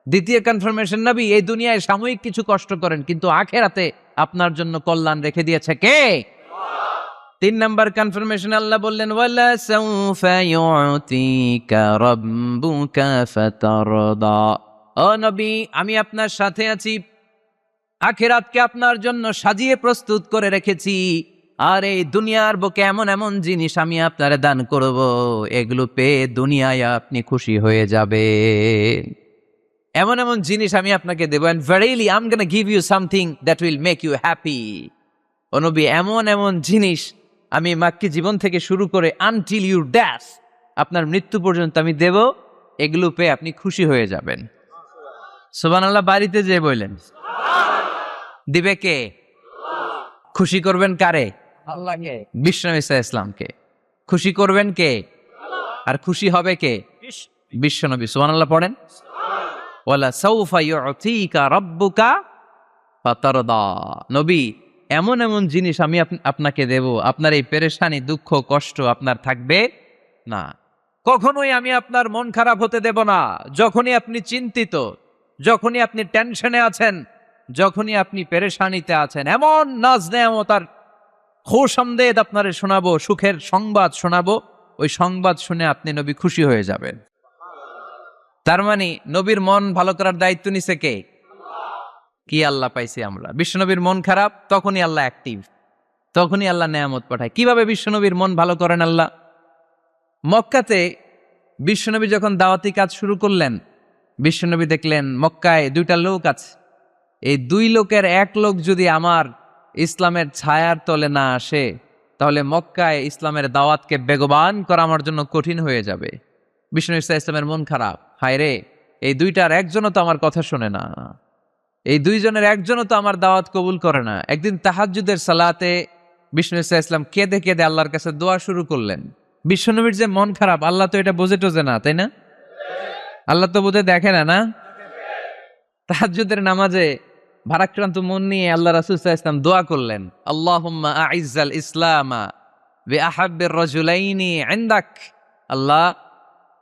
দ্বিতীয় কনফার্মেশন, নবী এই দুনিয়ায় সাময়িক কিছু কষ্ট করেন, কিন্তু আখিরাতে আপনার জন্য কল্যাণ রেখে দিয়েছে কে? 3 নাম্বার কনফার্মেশন, আল্লাহ বললেন ওয়ালা সাউফা ইউতিকা রাব্বুকা ফাতারদা। ও নবী আমি আপনার সাথে আছি, আখিরাতকে আপনার জন্য সাজিয়ে প্রস্তুত করে রেখেছি, আর এই দুনিয়ার বুকে এমন এমন জিনিস আমি আপনারে দান করব, এগুলো পেয়ে দুনিয়ায় আপনি খুশি হয়ে যাবে। এমন এমন জিনিস আমি আপনাকে দেব, and verily I'm gonna give you something that will make you happy. ও নবী এমন এমন জিনিস আমি মাক্কি জীবন থেকে শুরু করে until your death, আপনার মৃত্যু পর্যন্ত আমি দেব, এগুলো পেয়ে আপনি খুশি হয়ে যাবেন। সুবহানাল্লাহ। বাড়িতে যে বললেন দিবে কে? খুশি করবেন কারে? আল্লাহকে, বিশ্বনবী সাল্লাল্লাহু আলাইহি ওয়াসাল্লামকে। খুশি করবেন কে? আর খুশি হবে কে? বিশ্বনবী। সুবহানাল্লাহ পড়েন। ওয়ালা সাউফা ইউতিকা রাব্বুকা ফাতারদা। নবী এমন এমন জিনিস আমি আপনাকে দেব, আপনার এই পেরেশানি, দুঃখ, কষ্ট আপনার থাকবে না। কখনোই আমি আপনার মন খারাপ হতে দেব না। যখনই আপনি চিন্তিত, যখনই আপনি টেনশনে আছেন, যখনই আপনি পেরেশানিতে আছেন, এমন নাজ নেয়ামত আর খুশামদেদ আপনারে শোনাবো, সুখের সংবাদ শোনাবো, ওই সংবাদ শুনে আপনি নবী খুশি হয়ে যাবেন। তার মানে নবীর মন ভালো করার দায়িত্ব নিছে কে? কি আল্লাহ পাইছি আমরা। বিশ্বনবীর মন খারাপ, তখনই আল্লাহ অ্যাক্টিভ, তখনই আল্লাহ নেয়ামত পাঠায়। কিভাবে বিশ্বনবীর মন ভালো করেন আল্লাহ? মক্কাতে বিশ্বনবী যখন দাওয়াতি কাজ শুরু করলেন, বিশ্বনবী দেখলেন মক্কায় 2টা লোক আছে, এই 2 লোকের এক লোক যদি আমার ইসলামের ছায়ার তলে না আসে, তাহলে মক্কায় ইসলামের দাওয়াতকে বেগবান করা আমার জন্য কঠিন হয়ে যাবে। বিষ্ণু ইসা ইসলামের মন খারাপ, হায় রে, এই 2টার একজনও তো আমার কথা শোনে না, এই 2 জনের একজনও তো আমার দাওয়াত কবুল করে না। একদিন তাহাজ্জুদের সালাতে বিষ্ণু ইসা ইসলাম কেঁদে কেঁদে আল্লাহর কাছে দোয়া শুরু করলেন। বিশ্বনবীর যে মন খারাপ, আল্লাহ তো এটা বোঝে টোঝে না, তাই না? আল্লাহ তো বোঝে দেখে না, না? তাহাজ্জুদের নামাজে ভারাক্রান্ত মন নিয়ে আল্লাহ রাসূল সাল্লাল্লাহু আলাইহি ওয়াসাল্লাম দোয়া করলেন, আল্লাহুম্মা আইজ্জাল ইসলামা বিআহাব্বির রাজুলাইনি ইনদাক। আল্লাহ,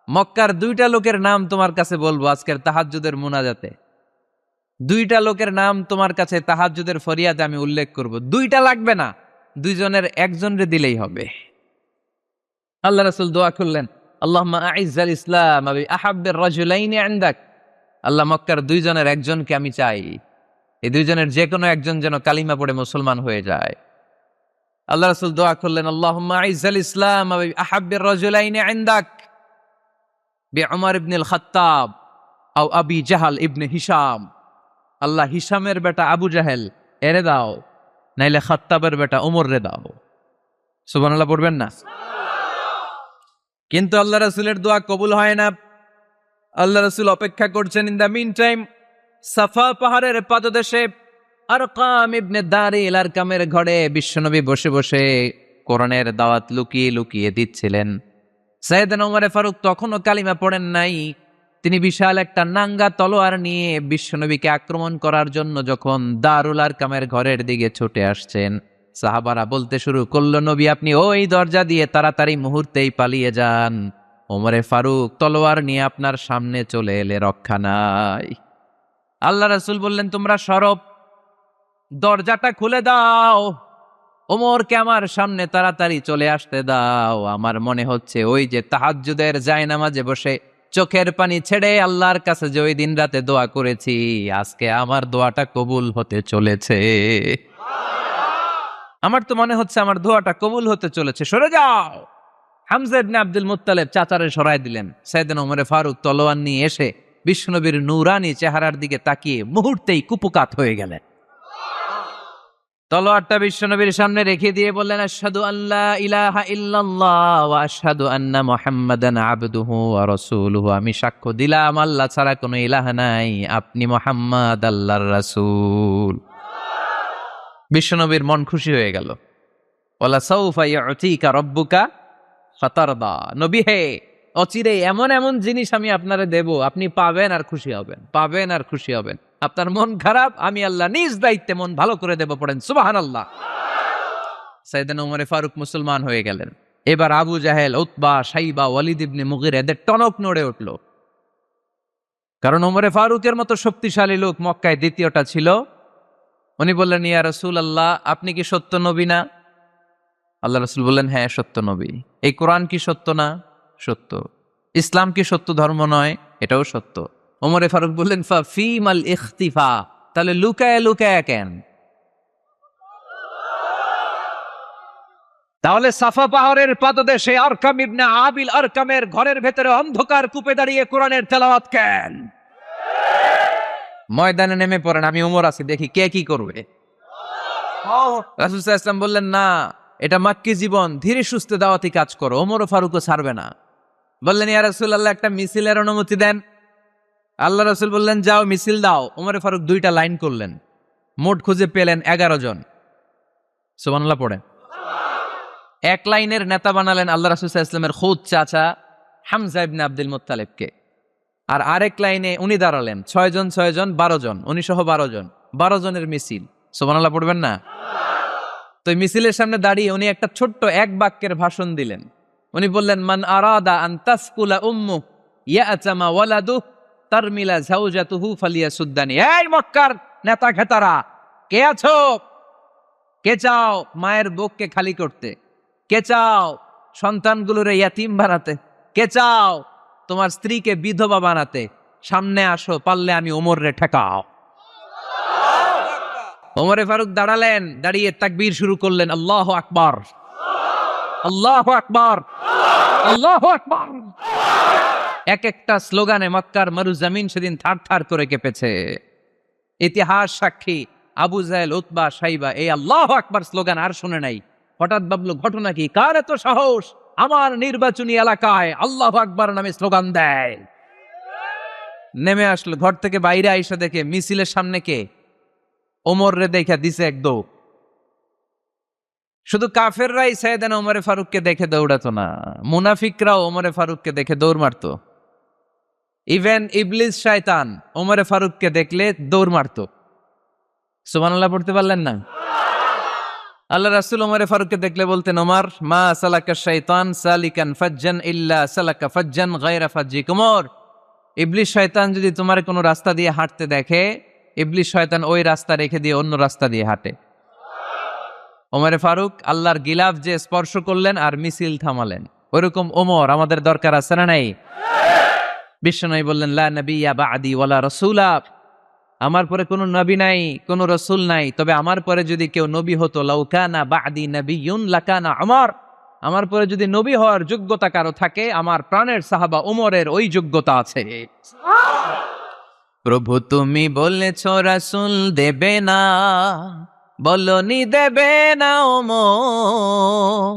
মক্কার 2টা লোকের নাম তোমার কাছে বলবো আজকের তাহাজ্জুদের মুনাজাতে। 2টা লোকের নাম তোমার কাছে তাহাজ্জুদের ফরিয়াদে আমি উল্লেখ করব। 2টা লাগবে না, 2 জনের একজনরে দিলেই হবে। আল্লাহ রাসূল দোয়া করলেন, আল্লাহুম্মা আইজ্জাল ইসলামা বিআহাব্বির রাজুলাইনি ইনদাক। আল্লাহ, মক্কার 2 জনের একজনকে আমি চাই, এই 2 জনের যে কোনো একজন যেন কালিমা পড়ে মুসলমান হয়ে যায়। আল্লাহ রাসূল দোয়া করলেন, আল্লাহুম্মা আইজ্জাল ইসলামা বিআহাব্বির রাজুলাইনি ইনদাক বিউমর ইবনে আল খাত্তাব আও আবি জাহল ইবনে হিশাম। আল্লাহ, হিশামের বেটা আবু জাহেল এরে দাও, নাইলে খাত্তাবের বেটা ওমর রে দাও। সুবহানাল্লাহ পড়বেন না? কিন্তু আল্লাহ রাসূলের দোয়া কবুল হয় না। আল্লাহ রাসূল অপেক্ষা করছেন। ইন দ্য মিন টাইম সাফা পাহাড়ের পাদদেশে আরকাম ইবনে দারিল আরকামের ঘরে বিশ্বনবী বসে বসে কোরআনের দাওয়াত লুকিয়ে লুকিয়ে দিচ্ছিলেন। সাইয়েদনা ওমর ফারুক তখনও কালিমা পড়েন নাই। তিনি বিশাল একটা নাঙ্গা তলোয়ার নিয়ে বিশ্বনবীকে আক্রমণ করার জন্য যখন দারুল আরকামের ঘরের দিকে ছুটে আসছেন, সাহাবারা বলতে শুরু করলো, নবী আপনি ওই দরজা দিয়ে তাড়াতাড়ি মুহূর্তেই পালিয়ে যান, ওমরে ফারুক তলোয়ার নিয়ে আপনার সামনে চলে এলে রক্ষা নাই। আল্লাহ রাসূল বললেন, তোমরা সরব, দরজাটা খুলে দাও, ওমরকে আমার সামনে তাড়াতাড়ি চলে আসতে দাও। আমার মনে হচ্ছে ওই যে তাহাজ্জুদের জায়নামাজে বসে চোখের পানি ছেড়ে আল্লাহর কাছে যে ওই দিন রাতে দোয়া করেছি, আজকে আমার দোয়াটা কবুল হতে চলেছে। আমার তো মনে হচ্ছে আমার দোয়াটা কবুল হতে চলেছে, সরে যাও। হামজা ইবনে আব্দুল মুত্তালিব চাচারে সরাই দিলেন। সাইয়েদনা ওমরে ফারুক তলোয়ার নিয়ে এসে বিশ্বনবীর নূরানী চেহারার দিকে তাকিয়ে মুহূর্তেই কুপকাত হয়ে গেলেন। তলোয়ারটা বিশ্বনবীর সামনে রেখে দিয়ে বললেন, আশহাদু আল্লা ইলাহা ইল্লাল্লাহ ওয়া আশহাদু আন্না মুহাম্মাদান আবদুহু ওয়া রাসূলুহু। আমি সাক্ষ্য দিলাম আল্লাহ ছাড়া কোনো ইলাহ নাই, আপনি মুহাম্মদ আল্লাহর রাসূল। বিশ্বনবীর মন খুশি হয়ে গেল। ওয়ালা সাউফা ইউতিকা রাব্বুকা ফাতারদা। নবী হে, অচিরে এমন এমন জিনিস আমি আপনারে দেব, আপনি পাবেন আর খুশি হবেন, পাবেন আর খুশি হবেন। আপনার মন খারাপ, আমি আল্লাহ নিজ দায়িত্বে মন ভালো করে দেব। পড়েন সুবহানাল্লাহ। সাইয়েদনা ওমর ফারুক মুসলমান হয়ে গেলেন। এবার আবু জাহেল, উতবা, শাইবা, ওয়ালিদ ইবনে মুগিরা এদের টনক নড়ে উঠল। কারণ ওমরে ফারুকের মতো শক্তিশালী লোক মক্কায় দ্বিতীয়টা ছিল। উনি বললেন, ইয়া রাসূলুল্লাহ, আপনি কি সত্য নবী না? আল্লাহ রাসূল বললেন, হ্যাঁ সত্য নবী। এই কোরআন কি সত্য না? সত্য। ইসলাম কি সত্য ধর্ম নয়? এটাও সত্য। ওমরে ফারুক বললেন, ফা ফীমাল ইখতিফা, তাহলে লুকায় লুকায় কেন? তাহলে সাফা পাহাড়ের পাদদেশে আরকাম ইবনে আবিল আরকামের ঘরের ভেতরে অন্ধকার কূপে দাঁড়িয়ে কোরআনের তেলাওয়াত কেন? ময়দানে নেমে পড়েন, আমি ওমর আছি, দেখি কে কি করবে। রাসূল সাল্লাল্লাহু আলাইহি ওয়াসাল্লাম বললেন, না, এটা মাক্কি জীবন, ধীরে সুস্থে দাওয়াতি কাজ করো। ওমর ফারুকও ছাড়বে না। বললেন, ইয়া রাসূলুল্লাহ, একটা মিছিলের অনুমতি দেন। আল্লাহ রাসূল বললেন, যাও মিছিল দাও। ওমর ফারুক 2টা লাইন করলেন, মোট খুঁজে পেলেন 11 জন। সুবহানাল্লাহ পড়েন। এক লাইনের নেতা বানালেন আল্লাহ রাসূল সাল্লাল্লাহু আলাইহি ওয়াসাল্লামের খুদ চাচা হামজা ইবনে আব্দুল মুত্তালিবকে। আর আরেক লাইনে উনি দাঁড়ালেন 6 জন 6 জন 12 জন, উনি সহ 12 জন, 12 জনের মিছিল। সুবহানাল্লাহ পড়বেন না? তো মিছিলের সামনে দাঁড়িয়ে উনি একটা ছোট্ট এক বাক্যের ভাষণ দিলেন। উনি বললেন, মান আরাদা আন তাসকুলা উম্মু ইয়াতামা ওয়ালাদু তারমিলা যাওজাতুহু ফালিয়াসুদ্দানি। এই মক্কার নেতা খেতারা, কে আছো? কে চাও মায়ের বুককে খালি করতে? কে চাও সন্তানগুলোরে ইয়াতিম বানাতে? কে চাও তোমার স্ত্রীকে বিধবা বানাতে? সামনে আসো, পারলে আমি ওমরে ঠেকাও। ওমরে ফারুক দাঁড়ালেন, দাঁড়িয়ে তাকবীর শুরু করলেন, আল্লাহু আকবার, আল্লাহু আকবার, আল্লাহু আকবার। এক একটা স্লোগানে মক্কার মরুজমিন সেদিন থার থার করে কেঁপেছে। ইতিহাস সাক্ষী, আবু জাহেল, উতবা, শাইবা এই আল্লাহু আকবার স্লোগান আর শুনে নাই। হঠাৎ ভাবলো, ঘটনা কি? কার এত সাহস আমার নির্বাচনী এলাকায় আল্লাহু আকবার নামে স্লোগান দেয়? নেমে আসলো, ঘর থেকে বাইরে আইসা দেখে মিছিলের সামনে কে? ওমর রে দেখা দিছে এক দৌড়। শুধু কাফেররাই সাইয়েদনা ওমরে ফারুককে দেখে দৌড়াতো না, মুনাফিকরাও ওমরে ফারুককে দেখে দৌড় মারতো। ইভেন ইবলিস শয়তান ওমরে ফারুককে দেখলে দৌড় মারতো। সুবহানাল্লাহ পড়তে পারলেন না? আল্লাহ রাসূল ওমরে ফারুককে দেখলে বলতেন, ওমর, মা সালাকা শাইতান সালিকান ফাজ্জান ইল্লা সালাকা ফাজ্জান গায়রা ফাজ্জিকুম। ওমর, ইবলিস শয়তান যদি তোমার কোনো রাস্তা দিয়ে হাঁটতে দেখে, ইবলিস শয়তান ওই রাস্তা রেখে দিয়ে অন্য রাস্তা দিয়ে হাঁটে। ওমরে ফারুক আল্লাহর গিলাফ যে স্পর্শ করলেন আর মিছিল থামালেন, ওইরকম ওমর আমাদের দরকার আছে না নাই? বিশ্বনবী বললেন, লা নাবিয়্যা বা'দি ওয়ালা রাসূলা, আমার পরে কোনো নবী নাই, কোনো রাসূল নাই, তবে আমার পরে যদি কেউ নবী হতো, লাউ কানা বা'দি নাবিয়্যুন লাকানা উমর, আমার পরে যদি নবী হওয়ার যোগ্যতা কারো থাকে, আমার প্রাণের সাহাবা ওমরের ওই যোগ্যতা আছে। প্রভু তুমি বলেছ রাসূল দেবে না, বলনি দেবে না ওমর,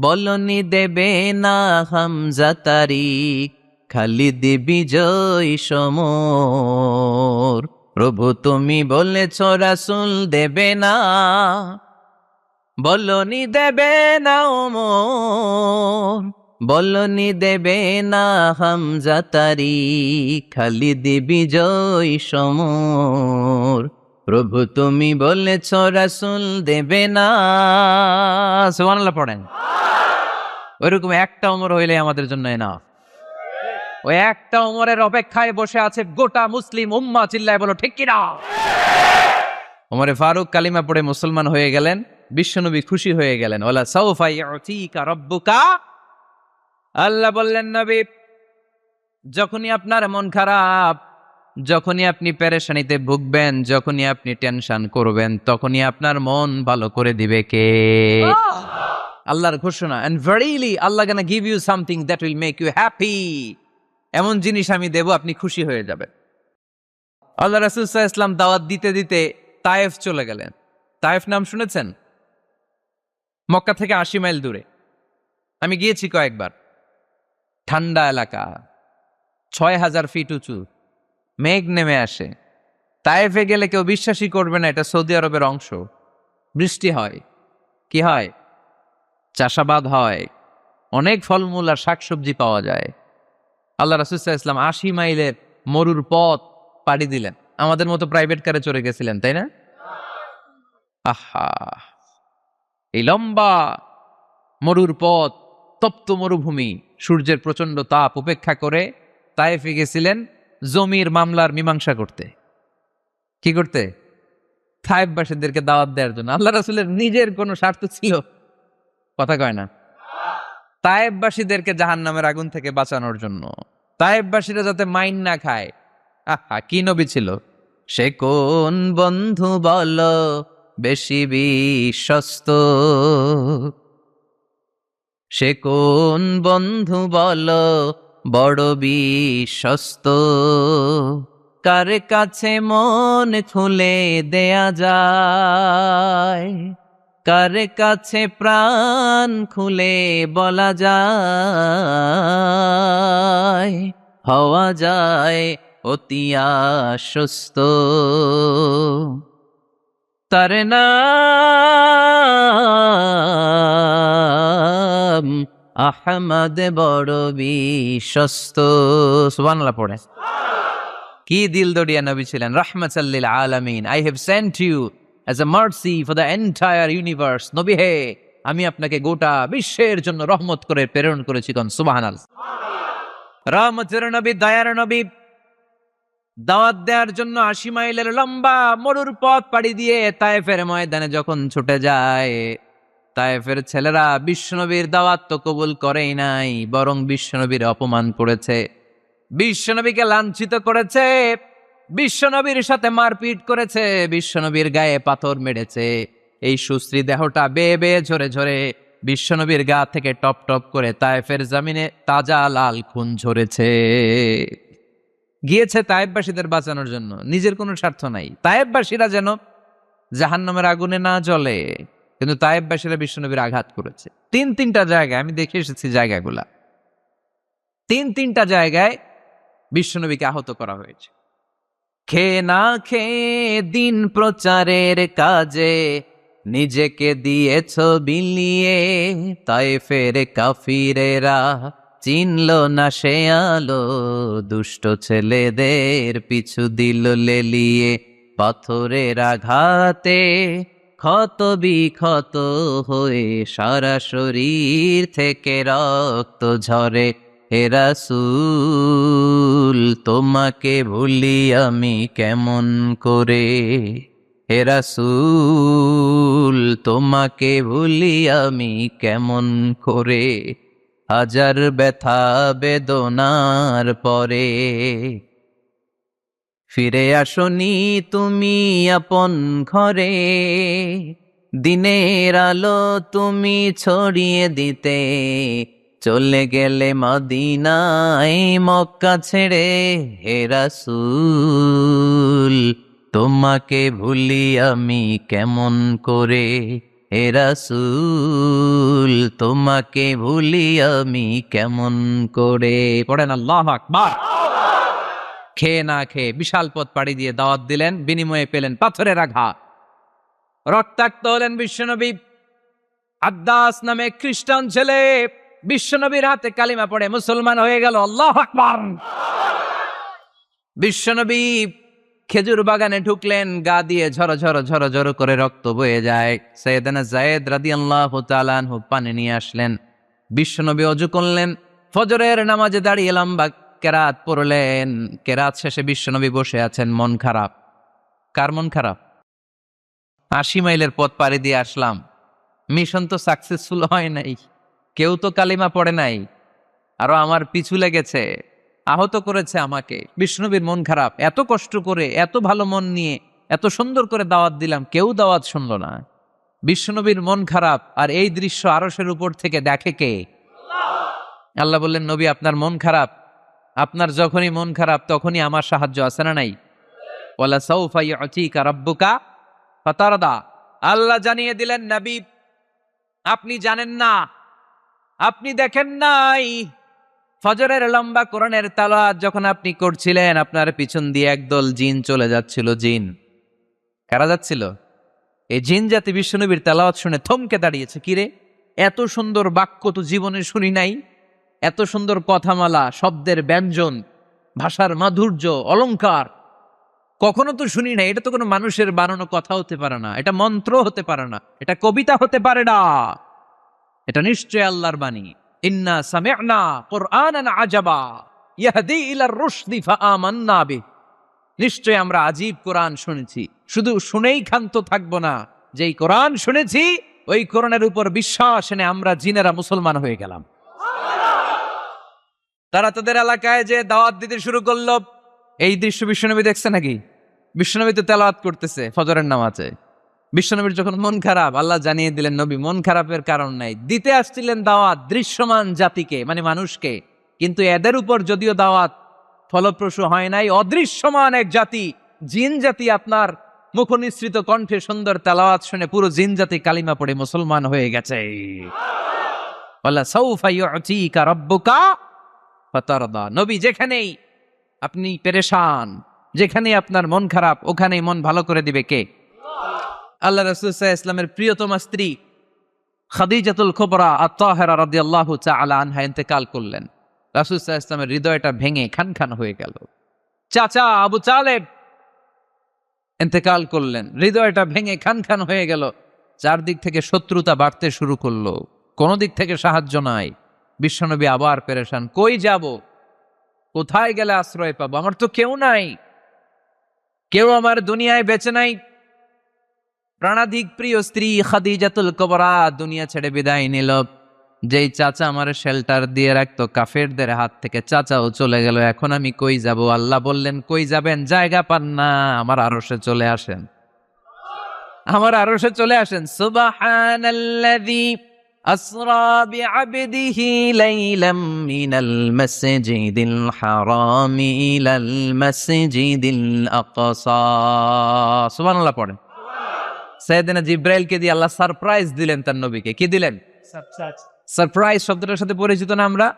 বলনি দেবে না হামজা তারিক, খালিদ বিজয় সমর। প্রভু তুমি বলেছ রাসূল দেবে না, বলনি দেবে না ওমর, বলনি দেবে না হামজা তারিক, খালিদ বিজয় সমর। প্রভু তুমি বলেছ রাসূল দেবে না। সুবহানাল্লাহ পড়েন। ওইরকম একটা ওমর হইলে আমাদের জন্য এনাফ। ওই একটা ওমরের অপেক্ষায় বসে আছে গোটা মুসলিম উম্মাহ। চিল্লায় বলো ঠিক কিনা? ওমরে ফারুক কালিমা পড়ে মুসলমান হয়ে গেলেন, বিশ্বনবী খুশি হয়ে গেলেন। ওয়ালা সাউফা ইউতিকা রাব্বুকা, আল্লাহ বললেন নবী, যখনই আপনার মন খারাপ, যখনই আপনি পেরেশানিতে ভুগবেন, যখনই আপনি টেনশন করবেন, তখনই আপনার মন ভালো করে দিবে কে? আল্লাহর ঘোষণা, and verily Allah gonna give you something that will make you happy, এমন জিনিস আমি দেব, আপনি খুশি হয়ে যাবেন। আল্লাহ রাসূল সাল্লাল্লাহু আলাইহি ওয়াসাল্লাম দাওয়াত দিতে দিতে তায়েফ চলে গেলেন। তায়েফ নাম শুনেছেন? মক্কা থেকে 80 মাইল দূরে। আমি গিয়েছি কয়েকবার। ঠান্ডা এলাকা, 6000 ফিট উঁচু, মেঘ নেমে আসে। তায়েফে গেলে কেউ বিশ্বাসই করবে না এটা সৌদি আরবের অংশ। বৃষ্টি হয়, কি হয়? চাষাবাদ হয়, অনেক ফলমূল আর শাকসবজি পাওয়া যায়। আল্লাহ রাসূল সাল্লাল্লাহু আলাইহি ওয়াসাল্লাম 80 মাইলের মরুর পথ পাড়ি দিলেন। আমাদের মতো প্রাইভেট কারে চড়ে গেছিলেন, তাই না? আহা, এই লম্বা মরুর পথ, তপ্ত মরুভূমি, সূর্যের প্রচন্ড তাপ উপেক্ষা করে তায়েফে গেছিলেন জমির মামলার মীমাংসা করতে। কি করতে? তায়েফবাসীদেরকে দাওয়াত দেওয়ার জন্য। আল্লাহ রাসূলের নিজের কোনো স্বার্থ ছিল? কথা কয় না। তায়েফবাসীদেরকে জাহান্নামের আগুন থেকে বাঁচানোর জন্য, তায়েফবাসীরা যাতে মাইন না খায়। আহা, কি নবী ছিল! সে কোন বন্ধু বল বেশি বিশ্বস্ত, সে কোন বন্ধু বল বড় বিশ্বস্ত, কার কাছে মন খুলে দেয়া যায়, কার কাছে প্রাণ খুলে বলা যায়, হওয়া যায় অতি আশ্বস্ত। তার নাম আহমদ, বড় বিশ্বস্ত। সুবহানাল্লাহ পড়ে। কি দিল দরিয়া নবী ছিলেন, রাহমাতাল লিল আলামিন। I have sent you as a mercy for the entire universe. নবী হে, আমি আপনাকে গোটা বিশ্বের জন্য রহমত করে প্রেরণ করেছি। কোন সুবহানাল্লাহ। রহমতের নবী, দয়ার নবী, দাওয়াত দেওয়ার জন্য 80 মাইলের লম্বা মরুর পথ পাড়ি দিয়ে তায়েফের ময়দানে যখন ছুটে যায়, তায়েফের ছেলেরা বিশ্বনবীর দাওয়াত তো কবুল করেই নাই, বরং বিশ্বনবীর অপমান করেছে, বিশ্বনবীকে লাঞ্ছিত করেছে, বিশ্বনবীর সাথে মারপিট করেছে, বিশ্বনবীর গায়ে পাথর মেরেছে। এই সুশ্রী দেহটা বেয়ে বেয়ে ঝরে ঝরে বিশ্বনবীর গা থেকে টপ টপ করে তায়েফের জমিনে তাজা লাল খুন ঝরেছে। গিয়েছে তায়েফবাসীদের বাঁচানোর জন্য, নিজের কোনো স্বার্থ নাই। তায়েফবাসীরা যেন জাহান্নামের আগুনে না জ্বলে, কিন্তু তায়েফবাসীরা বিশ্বনবীর আঘাত করেছে। তিনটা জায়গায় আমি দেখে এসেছি, জায়গাগুলা তিনটা জায়গায় বিশ্বনবীকে আহত করা হয়েছে। খেয়ে না খেয়ে দিন প্রচারের কাজে নিজেকে দিয়েছ বিলিয়ে, তায়েফের কাফিরেরা চিনল না সে আলো, দুষ্ট ছেলেদের পিছু দিল লেলিয়ে, পাথরের আঘাতে ক্ষত বিক্ষত হয়ে সারা শরীর থেকে রক্ত ঝরে। হে রাসূল, তোমাকে ভুলি আমি কেমন করে, হে রাসূল, তোমাকে ভুলি আমি কেমন করে, হাজার ব্যথা বেদনার পরে ফিরে আসনি তুমি আপন ঘরে, দিনের আলো তুমি ছড়িয়ে দিতে, চলে গেলে মদিনায় মক্কা ছেড়ে। হে রাসূল, তোমাকে ভুলি আমি কেমন করে, হে রাসূল, তোমাকে ভুলি আমি কেমন করে। পড়েন আল্লাহু আকবার। খেয়ে না খেয়ে বিশাল পথ পাড়ি দিয়ে দাওয়াত দিলেন, বিনিময়ে পেলেন পাথরের আঘাত, রক্তাক্ত হলেন বিশ্বনবী। আদ্দাস নামে খ্রিস্টান ছেলে বিশ্বনবীর হাতে কালিমা পড়ে মুসলমান হয়ে গেল। আল্লাহু আকবার। বিশ্বনবী খেজুর বাগানে ঢুকলেন, গা দিয়ে ঝরো ঝরো ঝরো ঝরো করে রক্ত বয়ে যায়। সাইয়েদনা যায়েদ রাদিয়াল্লাহু তাআলা আনহু পানি নিয়ে আসলেন। বিশ্বনবী ওযু করলেন, ফজরের নামাজে দাঁড়িয়ে লম্বা কেরাত পড়লেন। কেরাত শেষে বিশ্বনবী বসে আছেন, মন খারাপ। কার মন খারাপ? 80 মাইলের পথ পাড়ি দিয়ে আসলাম, মিশন তো সাকসেসফুল হয় নাই, কেউ তো কালিমা পড়ে নাই, আরো আমার পিছু লেগেছে, আহত করেছে আমাকে। বিষ্ণুনবীর মন খারাপ, এত কষ্ট করে এত ভালো মন নিয়ে এত সুন্দর করে দাওয়াত দিলাম, কেউ দাওয়াত শুনলো না। বিষ্ণুনবীর মন খারাপ, আর এই দৃশ্য আরশের উপর থেকে দেখে কে? আল্লাহ বললেন, নবী আপনার মন খারাপ, আপনার যখনই মন খারাপ তখনই আমার সাহায্য আছে না নাই? ওয়ালা সাউফা ইউতিকা রাব্বুকা ফাতারদা। আল্লাহ জানিয়ে দিলেন, নবী আপনি জানেন না, আপনি দেখেন নাই, ফজরের লম্বা কোরআনের তেলাওয়াত যখন আপনি করছিলেন, আপনার পিছন দিয়ে একদল জিন চলে যাচ্ছিল। জিন কারা যাচ্ছিল? এই জিন জাতি বিশ্বনবীর তেলাওয়াত শুনে থমকে দাঁড়িয়েছে। কিরে, এত সুন্দর বাক্য তো জীবনে শুনি নাই, এত সুন্দর কথামালা, শব্দের ব্যঞ্জন, ভাষার মাধুর্য, অলংকার কখনো তো শুনি নাই। এটা তো কোনো মানুষের বানানো কথা হতে পারে না, এটা মন্ত্র হতে পারে না, এটা কবিতা হতে পারে না, এটা নিশ্চয় আল্লাহর বাণী। ইন্না সামি'না কুরআনান আজাবা ইয়াহদি ইলার রুশদি ফাআমান্না বিহি। নিশ্চয় আমরা আজীব কোরআন শুনেছি, শুধু শুনেই ক্ষান্ত থাকবো না, যেই কোরআন শুনেছি ওই কোরআনের উপর বিশ্বাস এনে আমরা জিনেরা মুসলমান হয়ে গেলাম। তারা তাদের এলাকায় যে দাওয়াত দিতে শুরু করলো। এই দৃশ্য বিশ্বনবী দেখছে নাকি? বিশ্বনবী তো তেলাওয়াত করতেছে ফজরের নামাজে। বিশ্বনবীর যখন মন খারাপ, আল্লাহ জানিয়ে দিলেন, নবী মন খারাপের কারণ নাই, দিতে আসছিলেন দাওয়াত দৃশ্যমান জাতিকে, মানে মানুষকে, কিন্তু এদের উপর যদিও দাওয়াত ফলপ্রসূ হয় নাই, অদৃশ্যমান এক জাতি, জিন জাতি আপনার মুখনিসৃত কণ্ঠে সুন্দর তেলাওয়াত শুনে পুরো জিন জাতি কালিমা পড়ে মুসলমান হয়ে গেছে। ওয়ালা সাউফা ইউতিকা রাব্বুকা ফাতারদা। নবী যেখানেই আপনি পেরেশান, যেখানেই আপনার মন খারাপ, ওখানেই মন ভালো করে দিবে কে? আল্লাহ রাসূল সাল্লাল্লাহু আলাইহি ওয়াসাল্লামের প্রিয়তমা স্ত্রী খাদিজাতুল কুবরা আত-তাহেরা রাদিয়াল্লাহু তাআলা আনহা ইন্তেকাল করলেন। রাসূল সাল্লাল্লাহু আলাইহি ওয়াসাল্লামের হৃদয়টা ভেঙে খান খান হয়ে গেল। চাচা আবু তালেব ইন্তেকাল করলেন, হৃদয়টা ভেঙে খান খান হয়ে গেল। চারদিক থেকে শত্রুতা বাড়তে শুরু করলো, কোন দিক থেকে সাহায্য নাই। বিশ্বনবী আবার পেরেশান, কই যাব, কোথায় গেলে আশ্রয় পাবো? আমার তো কেউ নাই, কেউ আমার দুনিয়ায় বেঁচে নাই। প্রাণাধিক প্রিয় স্ত্রী খাদিজাতুল কুবরা দুনিয়া ছেড়ে বিদায় নিল। যেই চাচা আমার শেল্টার দিয়ে রাখতো কাফেরদের হাত থেকে, চাচাও চলে গেল। এখন আমি কই যাব? আল্লাহ বললেন, কই যাবেন? জায়গা পান না, আমার আরশে চলে আসেন, আমার আরশে চলে আসেন। সুবহানাল্লাযী আসরা বিআবদিহি লাইলাম মিনাল মাসজিদিল হারামি ইলাল মাসজিদিল আকসা। সুবহানাল্লাহ পড়েন। সাইয়েদনা জিব্রাইলকে দিয়ে আল্লাহ সারপ্রাইজ দিলেন তার নবীকে। কি দিলেন? সারপ্রাইজ শব্দটার সাথে পরিচিত না আমরা?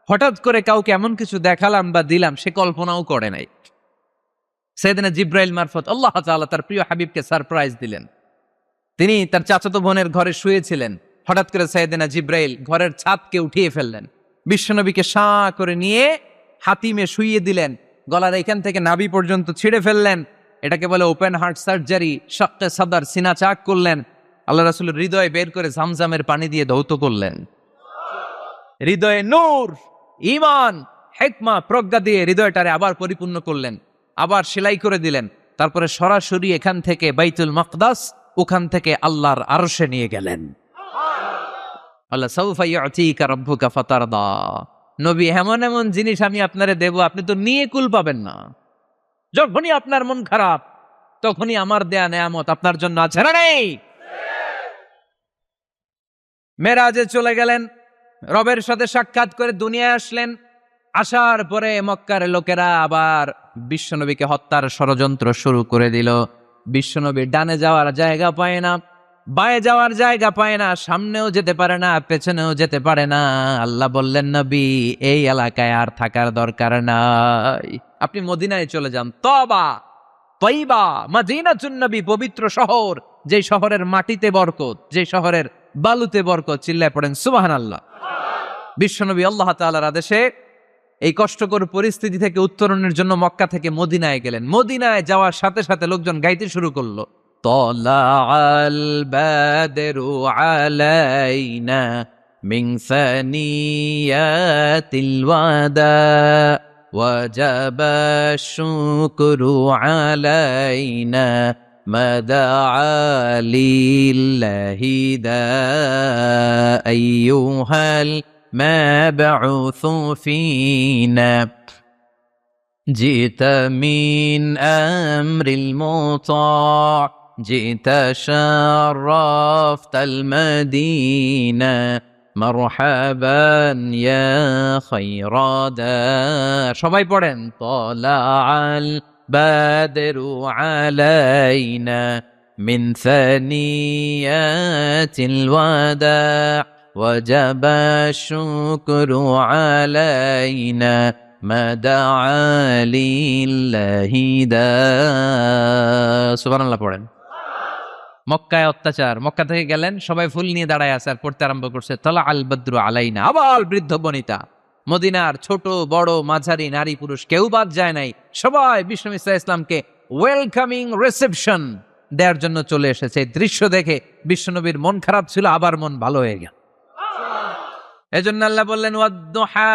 হঠাৎ করে কাউকে এমন কিছু দেখালাম বা দিলাম সে কল্পনাও করে নাই। সাইয়েদনা জিব্রাইল মারফত আল্লাহ তাআলা তার প্রিয় হাবিবকে সারপ্রাইজ দিলেন। তিনি তার চাচাতো বোনের ঘরে শুয়েছিলেন, হঠাৎ করে সাইয়েদনা জিব্রাইল ঘরের ছাদকে উঠিয়ে ফেললেন, বিশ্বনবীকে শাঁ করে নিয়ে হাতিমে শুইয়ে দিলেন, গলার এখান থেকে নাভি পর্যন্ত ছিঁড়ে ফেললেন। এটাকে বলে ওপেন হার্ট সার্জারি, শাক্কে সাদর, সিনা চাক করলেন। আল্লাহ রাসূলের হৃদয় বের করে জামজামের পানি দিয়ে ধৌত করলেন। হৃদয়ে নূর, ঈমান, হিকমা, প্রজ্ঞা দিয়ে হৃদয়টারে আবার পরিপূর্ণ করলেন, আবার সেলাই করে দিলেন। তারপরে সরাসরি এখান থেকে বাইতুল মাকদাস, ওখান থেকে আল্লাহর আরশে নিয়ে গেলেন। আল্লাহ সাউফা ইউতিকা রাব্বুকা ফাতারদা। নবী, এমন এমন জিনিস আমি আপনারে দেব, আপনি তো নিয়ে কুল পাবেন না। যখনই আপনার মন খারাপ, তখনই আমার দেয়া নেয়ামত আপনার জন্য আছে না নেই? মেরাজে চলে গেলেন, রবের সাথে সাক্ষাৎ করে দুনিয়ায় আসলেন। আসার পরে মক্কার লোকেরা আবার বিশ্বনবীকে হত্যার ষড়যন্ত্র শুরু করে দিল। বিশ্বনবী ডানে যাওয়ার জায়গা পায় না, বায়ে যাওয়ার জায়গা পায় না, সামনেও যেতে পারে না, পেছনেও যেতে পারে না। আল্লাহ বললেন, নবী এই এলাকায় আর থাকার দরকার নাই, আপনি মদিনায় চলে যান। তবা, তয়বা, মদিনাতুন নবী, পবিত্র শহর, যে শহরের মাটিতে বরকত, যে শহরের বালুতে বরকত। চিল্লায় পড়েন সুবহানাল্লাহ। বিশ্বনবী আল্লাহ তাআলার আদেশে এই কষ্টকর পরিস্থিতি থেকে উত্তরণের জন্য মক্কা থেকে মদিনায় গেলেন। মদিনায় যাওয়ার সাথে সাথে লোকজন গাইতে শুরু করলো, তালাআল বাদরু আলাইনা মিন সানিয়াতিল ওয়াদা ওয়াজাবা শুকরু আলাইনা ما دعا لله دا أيها المبعوث فينا جئت من أمر المطاع جئت شرفت المدينة مرحبا يا خير دار সবাই পড়েন طلع البدر علينا من ثنيات الوداع وجب الشكر علينا ما دعا لله دا সুবহানাল্লাহ পড়েন। মক্কায় অত্যাচার, মক্কা থেকে গেলেন, সবাই ফুল নিয়ে দাঁড়ায় আছে আর পড়তে আরম্ভ করছে তলা আল বদ্রু আলাইনা। আবার বৃদ্ধ বনিতা, মদিনার ছোট বড় মাঝারি নারী পুরুষ কেউ বাদ যায় নাই, সবাই বিষ্ণু ইসলামকে ওয়েলকামিং রিসেপশন দেওয়ার জন্য চলে এসেছে। এই দৃশ্য দেখে বিশ্বনবীর মন খারাপ ছিল, আবার মন ভালো হয়ে গেল। এজন্য আল্লাহ বললেন ওয়াদ-দুহা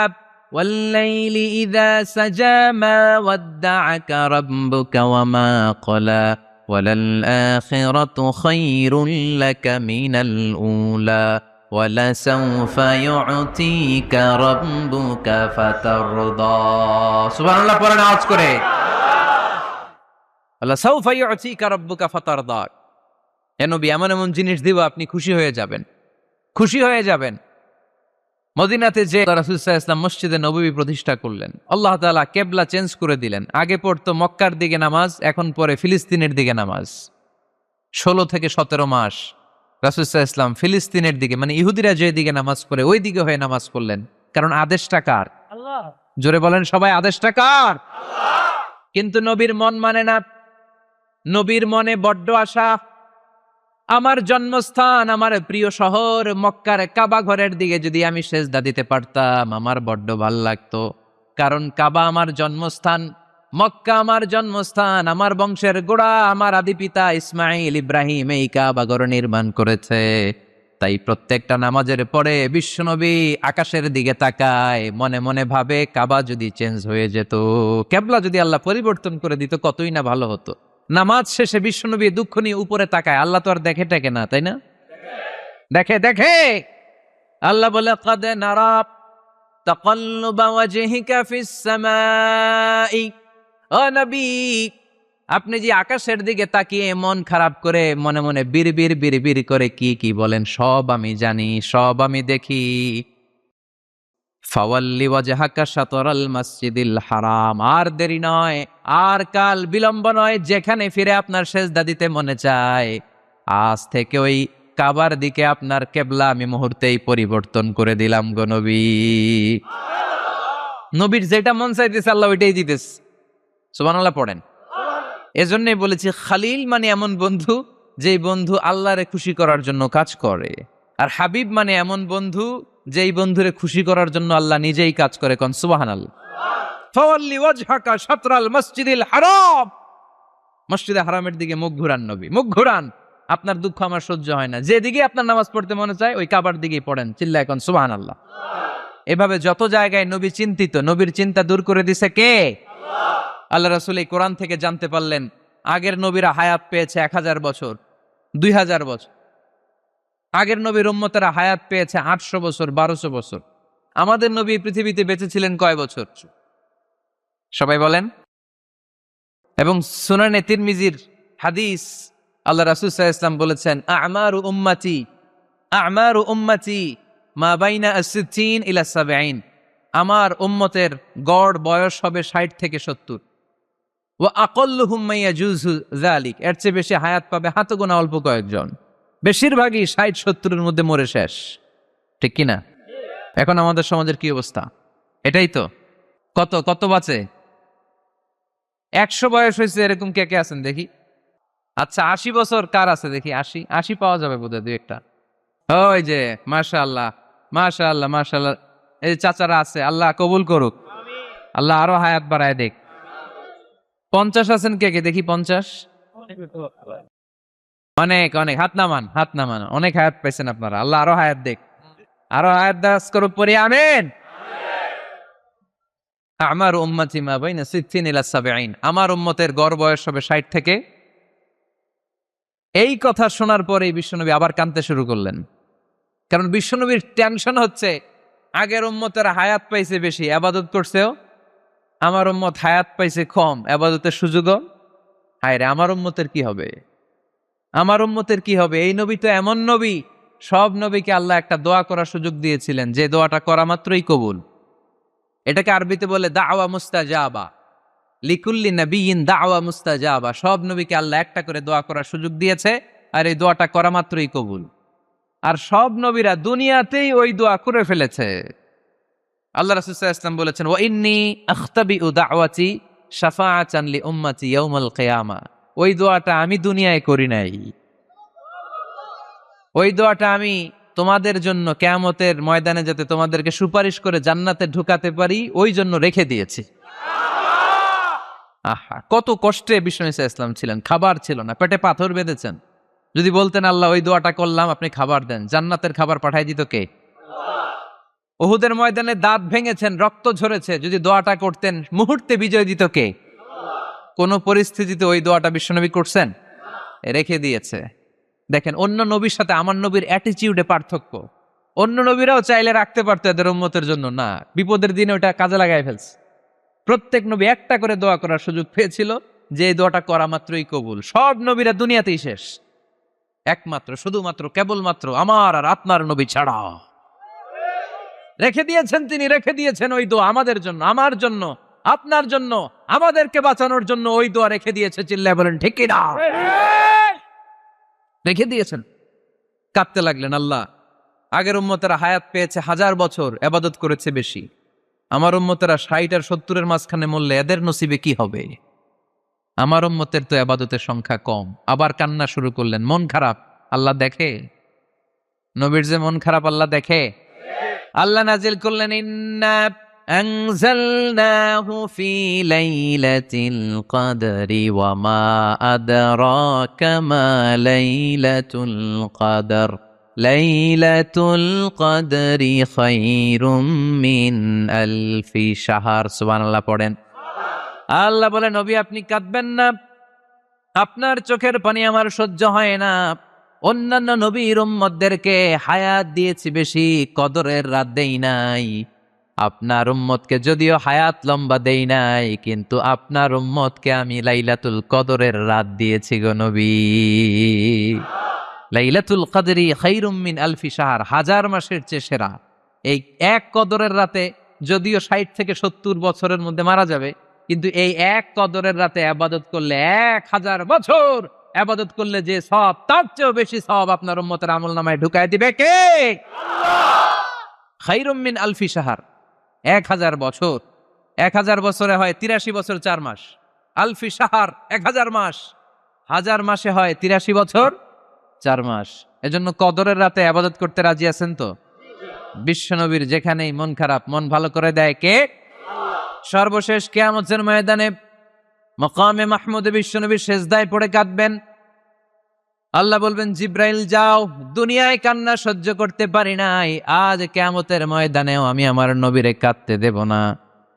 ওয়াল-লাইলি ইযা সাজা মা ওয়াদ্দা'আকা রাব্বুকা ওয়া মা ক্বালা ওয়ালাল-আখিরাতু খায়রুল লাকা মিনাল উলা ওয়ালাসাউফা ইউ'তিকা রাব্বুকা ফাতারদা। সুবহানাল্লাহ পড়েন আওয়াজ করে। ওয়ালাসাউফা ইউ'তিকা রাব্বুকা ফাতারদা। হে নবী, এমন এমন জিনিস দিব আপনি খুশি হয়ে যাবেন, খুশি হয়ে যাবেন। মদিনাতে যে রাসূল সাল্লাল্লাহু আলাইহি ওয়াসাল্লাম মসজিদে নববী প্রতিষ্ঠা করলেন, আল্লাহ তাআলা কিবলা চেঞ্জ করে দিলেন। আগে পড়তো মক্কার দিকে নামাজ, এখন পড়ে ফিলিস্তিনের দিকে নামাজ। 16 থেকে 17 মাস রাসূল সাল্লাল্লাহু আলাইহি ওয়াসাল্লাম ফিলিস্তিনের দিকে, মানে ইহুদিরা যে দিকে নামাজ পড়ে ওই দিকে হয়ে নামাজ পড়লেন। কারণ আদেশটা কার? আল্লাহ। জোরে বলেন সবাই, আদেশটা কার? আল্লাহ। কিন্তু নবীর মন মানে না। নবীর মনে বড্ড আশা, আমার জন্মস্থান, আমার প্রিয় শহর মক্কার কাবা ঘরের দিকে যদি আমি সেজদা দিতে পারতাম আমার বড্ড ভাল লাগতো। কারণ কাবা আমার জন্মস্থান, মক্কা আমার জন্মস্থান, আমার বংশের গোড়া, আমার আদি পিতা ইসমাইল ইব্রাহিম এই কাবা ঘর নির্মাণ করেছে। তাই প্রত্যেকটা নামাজের পরে বিশ্বনবী আকাশের দিকে তাকায়, মনে মনে ভাবে কাবা যদি চেঞ্জ হয়ে যেত, কিবলা যদি আল্লাহ পরিবর্তন করে দিত কতই না ভালো হতো। নামাজ শেষে বিশ্বনবী দুঃখ নিয়ে উপরে তাকায়, আল্লাহ তো আর দেখে টেকে না, তাই না? দেখে দেখে। আল্লাহ বলে কাদ নারা তাকাল্লুবা ওয়াজহিকা ফিস সামাই। ও নবী, আপনি যে আকাশের দিকে তাকিয়ে মন খারাপ করে মনে মনে বিড়বিড় বিড়বিড় করে কি কি বলেন সব আমি জানি, সব আমি দেখি। ফাওয়াল্লি ওয়াজহাকা শাতরাল মসজিদিল হারাম। আর দেরি নয়, আর কাল বিলম্ব নয়, যেখানে ফিরে আপনার সেজদা দিতে মনে চায় আজ থেকে ওই কাবার দিকে আপনার কিবলা আমি মুহূর্তেই পরিবর্তন করে দিলাম গো নবী। নবীর যেটা মন চাইতেছে আল্লাহ ওইটাই দিতেছে। সুবহানাল্লাহ পড়েন। এজন্যই বলেছি খালিল মানে এমন বন্ধু যেই বন্ধু আল্লাহরে খুশি করার জন্য কাজ করে, আর হাবিব মানে এমন বন্ধু যেই বন্ধুরে খুশি করার জন্য আল্লাহ নিজেই কাজ করে। কোন সুবহানাল্লাহ। ফাওয়াল্লি ওয়াজহাকা শাতরাল মসজিদিল হারাম। মসজিদে হারামের দিকে মুখ ঘুরান নবী, মুখ ঘুরান। আপনার দুঃখ আমার সহ্য হয় না, যেদিকে আপনার নামাজ পড়তে মনে চায় ওই কাবার দিকেই পড়েন, চিল্লায় কোন সুবহানাল্লাহ। এভাবে যত জায়গায় নবী চিন্তিত, নবীর চিন্তা দূর করে দিছে কে? আল্লাহ রাসূল এই কোরআন থেকে জানতে পারলেন আগের নবীরা হায়াত পেয়েছে 1000 বছর, 2000 বছর। আগের নবীর উম্মতেরা হায়াত পেয়েছে 800 বছর, 1200 বছর। আমাদের নবী পৃথিবীতে বেঁচে ছিলেন কয় বছর? সবাই বলেন। এবং সুনানে তিরমিজির হাদিস, আল্লাহ রাসূল সাল্লাল্লাহু আলাইহি ওয়াসাল্লাম বলেছেন আমারু উম্মতি মা বাইনা আস-সিত্তিন ইলা 70। আমার উম্মতের গড় বয়স হবে 60 থেকে 70। ওয়া আকাল্লুহুম মা ইয়াজুজু যালিক, এর চেয়ে বেশি হায়াত পাবে হাতে গোনা অল্প কয়েকজন। বেশিরভাগই 60-70-এর মধ্যে মরে শেষ, ঠিক কিনা? এখন আমাদের সমাজের কি অবস্থা? এটাই তো। কত কত বাঁচে? 100 বয়স হয়েছে এরকম কে কে আছেন দেখি? আচ্ছা 80 বছর কার আছে দেখি? 80 পাওয়া যাবে বোধহয় দুই একটা। ওই যে মাশাআল্লাহ মাশাআল্লাহ মাশাআল্লাহ, এই চাচারা আছে, আল্লাহ কবুল করুক, আল্লাহ আরো হায়াত বাড়ায় দেখ। 50 আছেন কে কে দেখি? 50 অনেক অনেক, হাত নামান হাত নামান। অনেক হায়াত পাইছেন আপনারা, আল্লাহ আরো হায়াত দেখ, আরো হায়াত দাস করুক পড়ি আমিন। আমার উম্মতি মা বাইনা 60 ইলা 70, আমার উম্মতের গড় বয়স হবে 60 থেকে এই কথা শোনার পরে বিশ্বনবী আবার কাঁদতে শুরু করলেন। কারণ বিশ্বনবীর টেনশন হচ্ছে, আগের উম্মতের হায়াত পাইছে বেশি, আবাদত করছেও, আমার উম্মত হায়াত পাইছে কম, আবাদতের সুযোগও। হায় রে, আমার উম্মতের কি হবে, আমার উম্মতের কি হবে? এই নবী তো এমন নবী, সব নবীকে আল্লাহ একটা দোয়া করার সুযোগ দিয়েছিলেন, যে দোয়াটা করা মাত্রই কবুল। এটাকে আরবিতে বলে দাওয়া মুস্তাজাবা, লিকুল্লি নবিয়িন দাওয়া মুস্তাজাবা। সব নবীকে আল্লাহ একটা করে দোয়া করার সুযোগ দিয়েছে, আর এই দোয়াটা করা মাত্রই কবুল। আর সব নবীরা দুনিয়াতেই ওই দোয়া করে ফেলেছে। আল্লাহ রাসূল সাল্লাল্লাহু আলাইহি ওয়াসাল্লাম বলেছেন, ওয়া ইন্নী আখতাবিউ দাওয়াতি শাফাআতান লি উম্মতি ইয়াউমাল কিয়ামা। ওই দোয়াটা আমি দুনিয়ায় করি নাই, ওই দোয়াটা আমি তোমাদের জন্য কিয়ামতের ময়দানে যাতে তোমাদেরকে সুপারিশ করে জান্নাতে ঢুকাতে পারি, ওই জন্য রেখে দিয়েছি। আহা, কত কষ্টে বিষ্ণু ঈসা ইসলাম ছিলেন, খাবার ছিল না, পেটে পাথর বেঁধেছেন। যদি বলতেন আল্লাহ ওই দোয়াটা করলাম, আপনি খাবার দেন, জান্নাতের খাবার পাঠাই দিত কে? উহুদের ময়দানে দাঁত ভেঙেছেন, রক্ত ঝরেছে, যদি দোয়াটা করতেন মুহূর্তে বিজয় দিত কে? কোন পরিস্থিতিতে ওই দোয়াটা বিশ্বনবী করছেন? রেখে দিয়েছে। দেখেন, অন্য নবীর সাথে আমার নবীর অ্যাটিটিউডে পার্থক্য। অন্য নবীরাও চাইলে রাখতে পারতো এদের উম্মতের জন্য, না, বিপদের দিনে ওটা কাজে লাগাই ফেলছে। প্রত্যেক নবী একটা করে দোয়া করার সুযোগ পেয়েছিল, যে এই দোয়াটা করা মাত্রই কবুল। সব নবীরা দুনিয়াতেই শেষ, একমাত্র শুধুমাত্র কেবলমাত্র আমার আর আপনার নবী ছাড়া রেখে দিয়েছেন তিনি, রেখে দিয়েছেন ওই দোয়া আমাদের জন্য, আমার জন্য, আপনার জন্য, আমাদেরকে বাঁচানোর জন্য ওই দোয়া রেখে দিয়েছে। চিল্লায় বলেন ঠিক কিনা? রেখে দিয়েছেন। কাঁদতে লাগলেন, আল্লাহ, আগের উম্মতেরা হায়াত পেয়েছে 1000 বছর, ইবাদত করেছে বেশি, আমার উম্মতেরা 60 আর 70-এর মাঝখানে মরলে এদের নসিবে কি হবে? আমার উম্মতের তো ইবাদতের সংখ্যা কম। আবার কান্না শুরু করলেন, মন খারাপ, আল্লাহ দেখে। নবীর যে মন খারাপ আল্লাহ দেখে। আল্লাহ নাজিল করলেন, ইন্না আনজালনাহু ফি লাইলাতিল কদরি ওয়া মা আদরাকা মা লাইলাতুল কদর লাইলাতুল কদরি খায়রুম মিন আলফি শাহর। সুবহানাল্লাহ পড়েন। আল্লাহ বলে, নবী আপনি কাঁদবেন না, আপনার চোখের পানি আমার সহ্য হয় না। অন্যান্য নবীর উম্মতদেরকে হায়াত দিয়েছি বেশি, কদরের রাত দেই নাই। আপনার উম্মতকে যদিও হায়াত লম্বা দেই নাই, কিন্তু আপনার উম্মতকে আমি লাইলাতুল কদরের রাত দিয়েছি গো নবী। লাইলাতুল কদরি খায়রুম মিন আলফি শাহর, 1000 মাসের চেয়ে সেরা। এই এক কদরের রাতে যদিও 60 থেকে 70 বছরের মধ্যে মারা যাবে, কিন্তু এই এক কদরের রাতে ইবাদত করলে 1000 বছর ইবাদত করলে যে সওয়াব, তার চেয়েও বেশি সওয়াব আপনার উম্মতের আমলনামায় ঢুকায় দিবে কে? আল্লাহ। খায়রুম মিন আলফি শাহর, 1000 বছর। 1000 বছরে হয় 83 বছর 4 মাস। আলফি শাহর 1000 মাস, 1000 মাসে হয় 83 বছর 4 মাস। এজন্য কদরের রাতে ইবাদত করতে রাজি আছেন তো? বিশ্বনবীর যেখানেই মন খারাপ, মন ভালো করে দেয় কে? সর্বশেষ কিয়ামতের ময়দানে মাকামে মাহমুদে বিশ্বনবী সেজদায় পড়ে কাঁদবেন। আল্লাহ বলবেন, জিব্রাইল যাও, দুনিয়ায় কান্না সহ্য করতে পারি নাই, আজ কিয়ামতের ময়দানেও আমি আমার নবীরে কাঁদতে দেব না।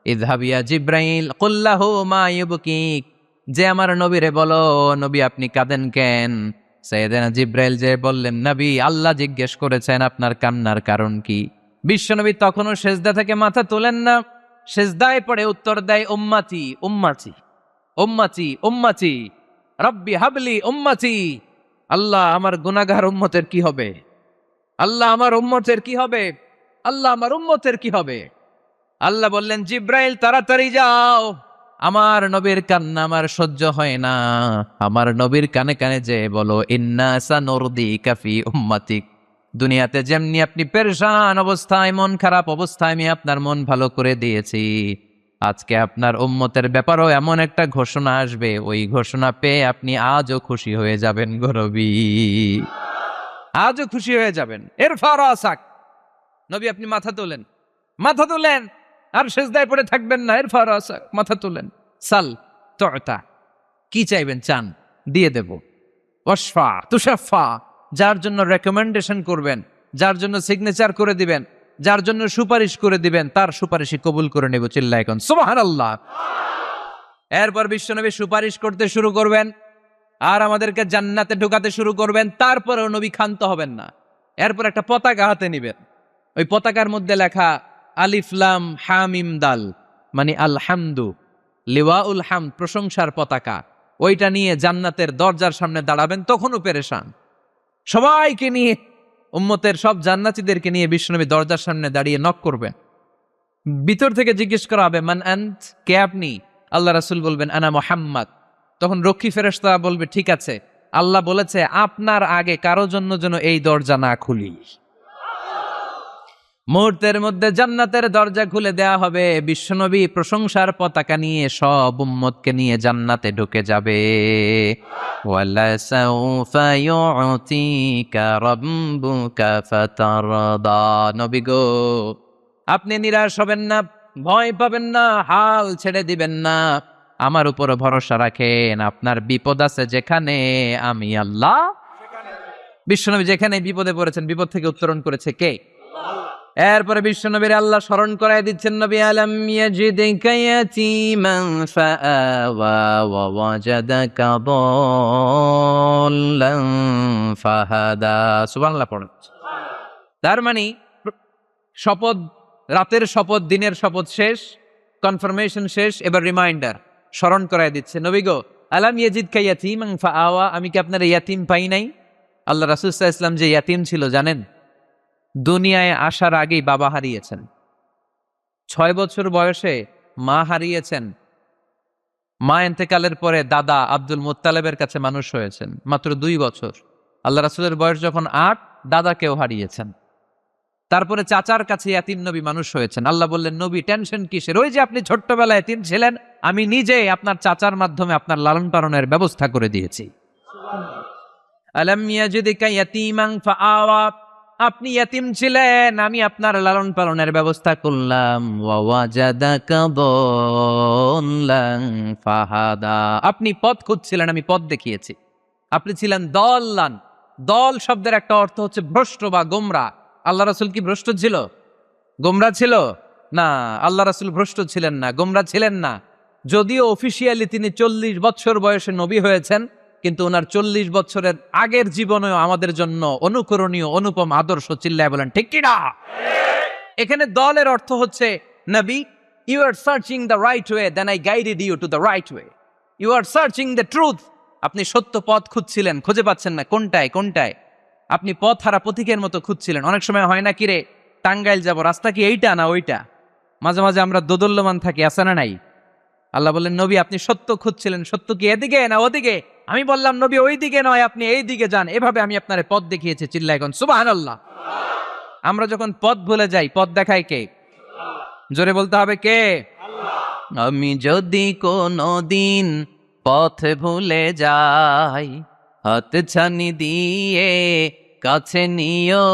ইযহাবিয়া জিব্রাইল কুল্লাহু মা ইউবকিক, যে আমার নবীরে বলো, নবী আপনি কাঁদেন কেন? সাইয়েদনা জিব্রাইল যে বললেন, নবী আল্লাহ জিজ্ঞেস করেছেন আপনার কান্নার কারণ কি? বিশ্বনবী তখনও সেজদা থেকে মাথা তোলেন না, সেজদায় পড়ে উত্তর দেয়, উম্মতি উম্মতি উম্মতি উম্মতি রব্বি হাবলি উম্মতি। আল্লাহ আমার গুনাহগার উম্মতের কি হবে? আল্লাহ আমার উম্মতের কি হবে? আল্লাহ আমার উম্মতের কি হবে? আল্লাহ বললেন, জিব্রাইল তাড়াতাড়ি যাও, আমার নবীর কান্না আমার সহ্য হয় না, আমার নবীর কানে কানে যে বলো, ইন্না সানুরদিকা ফি উম্মাতিক, দুনিয়াতে যেমনি আপনি পেরেশান অবস্থায়, মন খারাপ অবস্থায় আমি আপনার মন ভালো করে দিয়েছি, আজকে আপনার উম্মতের ব্যাপারও এমন একটা ঘোষণা আসবে, ওই ঘোষণা পেয়ে আপনি আজও খুশি হয়ে যাবেন গো নবী, আজও খুশি হয়ে যাবেন। ইরফা রাসাক, নবী আপনি মাথা তোলেন, মাথা তোলেন, আর সেজদায় পড়ে থাকবেন না। ইরফা রাসাক, মাথা তোলেন। সাল তুতা, কি চাইবেন চান, দিয়ে দেব। ওয়াশফা তুশাফা, যার জন্য রেকমেন্ডেশন করবেন, যার জন্য সিগনেচার করে দিবেন, যার জন্য সুপারিশ করে দিবেন, তার সুপারিশই কবুল করে নেব। চিল্লায় এখন সুবহানাল্লাহ। এরপর বিশ্বনবী সুপারিশ করতে শুরু করবেন। আর আমাদেরকে জান্নাতে ঢোকাতে শুরু করবেন, তারপরেও নবী ক্ষান্ত হবেন না। এরপর একটা পতাকা হাতে নিবেন, ওই পতাকার মধ্যে লেখা আলিফ লাম হা মিম দাল, মানে আলহামদু, লিওয়াউল হামদ, প্রশংসার পতাকা। ওইটা নিয়ে জান্নাতের দরজার সামনে দাঁড়াবেন, তখনও পেরেশান। সবাইকে নিয়ে, উম্মতের সব জান্নাতীদেরকে নিয়ে বিশ্বনবী দরজার সামনে দাঁড়িয়ে নক করবেন। ভিতর থেকে জিজ্ঞেস করা হবে, মান আন্ত, কে আপনি? আল্লাহ রাসূল বলবেন, আনা মুহাম্মদ। তখন রক্ষী ফেরেশতা বলবে, ঠিক আছে, আল্লাহ বলেছে আপনার আগে কারো জন্য যেন এই দরজা না খুলি। মুহূর্তের মধ্যে জান্নাতের দরজা খুলে দেয়া হবে, বিশ্বনবী প্রশংসার পতাকা নিয়ে সব উম্মতকে নিয়ে জান্নাতে ঢুকে যাবে। ওয়ালা সাউফা ইউতিকা রাব্বুকা ফাতারদা। নবী গো, আপনি নিরাশ হবেন না, ভয় পাবেন না, হাল ছেড়ে দিবেন না, আমার উপর ভরসা রাখেন। আপনার বিপদ আছে যেখানে, আমি আল্লাহ। বিশ্বনবী যেখানে বিপদে পড়েছেন, বিপদ থেকে উত্তরণ করেছে কে? এরপরে বিশ্বনবীর আল্লাহ স্মরণ করায় দিচ্ছেন, নবী আলাম ইয়াজিদিকা ইয়াতীমান ফাআওয়া ওয়া ওয়াজাদাকা দাল্লান ফাহাদা। সুবহানাল্লাহ পড়ুন। তার মানে শপথ, রাতের শপথ, দিনের শপথ শেষ, কনফার্মেশন শেষ, এবার রিমাইন্ডার, স্মরণ করায় দিচ্ছে, নবী গো, আলাম ইয়াজিদকা ইয়াতীমান ফাআওয়া, আমি কি আপনার ইয়াতীম পাই নাই? আল্লাহ রাসূল সাল্লাল্লাহু আলাইহি ওয়াসাল্লাম যে ইয়াতীম ছিল জানেন? দুনিয়ায় আসার আগেই বাবা হারিয়েছেন, 6 বছর বয়সে মা হারিয়েছেন, মা ইন্তেকালের পরে দাদা আব্দুল মুত্তালিবের কাছে মানুষ হয়েছেন মাত্র 2 বছর। আল্লাহ রাসূলের বয়স যখন 8, দাদাকেও হারিয়েছেন। তারপরে চাচার কাছে ইয়াতীম নবী মানুষ হয়েছেন। আল্লাহ বললেন, নবী টেনশন কিসের? ওই যে আপনি ছোট্টবেলায় ইয়াতীম ছিলেন, আমি নিজে আপনার চাচার মাধ্যমে আপনার লালন পালনের ব্যবস্থা করে দিয়েছি। আলাম ইয়াজিদিকা ইয়াতীমান ফাআওয়া, আপনি ইয়াতীম ছিলেন, আমি আপনার লালন পালনের ব্যবস্থা করলাম। ওয়া ওয়াজাদাকা দাল্লান ফাহাদা, আপনি পথ খুঁজছিলেন, আমি পথ দেখিয়েছি। আপনি ছিলেন দল্লান। দল শব্দের একটা অর্থ হচ্ছে ভ্রষ্ট বা গোমরা। আল্লাহ রাসূল কি ভ্রষ্ট ছিল? গোমরা ছিল না, আল্লাহ রাসূল ভ্রষ্ট ছিলেন না, গোমরা ছিলেন না। যদিও অফিসিয়ালি তিনি 40 বছর বয়সে নবী হয়েছেন, কিন্তু ওনার 40 বছরের আগের জীবনেও আমাদের জন্য অনুকরণীয় অনুপম আদর্শ। চিল্লায় বলেন ঠিক কি না? এখানে দলের অর্থ হচ্ছে, নবী, you are searching the right way, then I guided you to the right way. You are searching the truth, আপনি সত্য পথ খুঁজছিলেন, খুঁজে পাচ্ছেন না, কোনটায় কোনটায়, আপনি পথ হারা পথিকের মতো খুঁজছিলেন। অনেক সময় হয় না, কিরে টাঙ্গাইল যাব, রাস্তা কি এইটা না ওইটা? মাঝে মাঝে আমরা দোদল্যমান থাকি, আছে না নাই? আল্লাহ বললেন, নবী আপনি সত্য খুঁজছিলেন, সত্য কি এদিকে না ওদিকে? আমি বললাম, নবী ওই দিকে নয়, আপনি এই দিকে যান, এভাবে আমি আপনার পথ দেখিয়েছি। চিল্লায় এখন সুবহানাল্লাহ। আমরা যখন পথ ভুলে যাই, পথ দেখায় কে? জোরে বলতে হবে কে? আমি যদি কোনো দিন পথ ভুলে যাই, হাত ছানি দিয়ে কাছে নিও,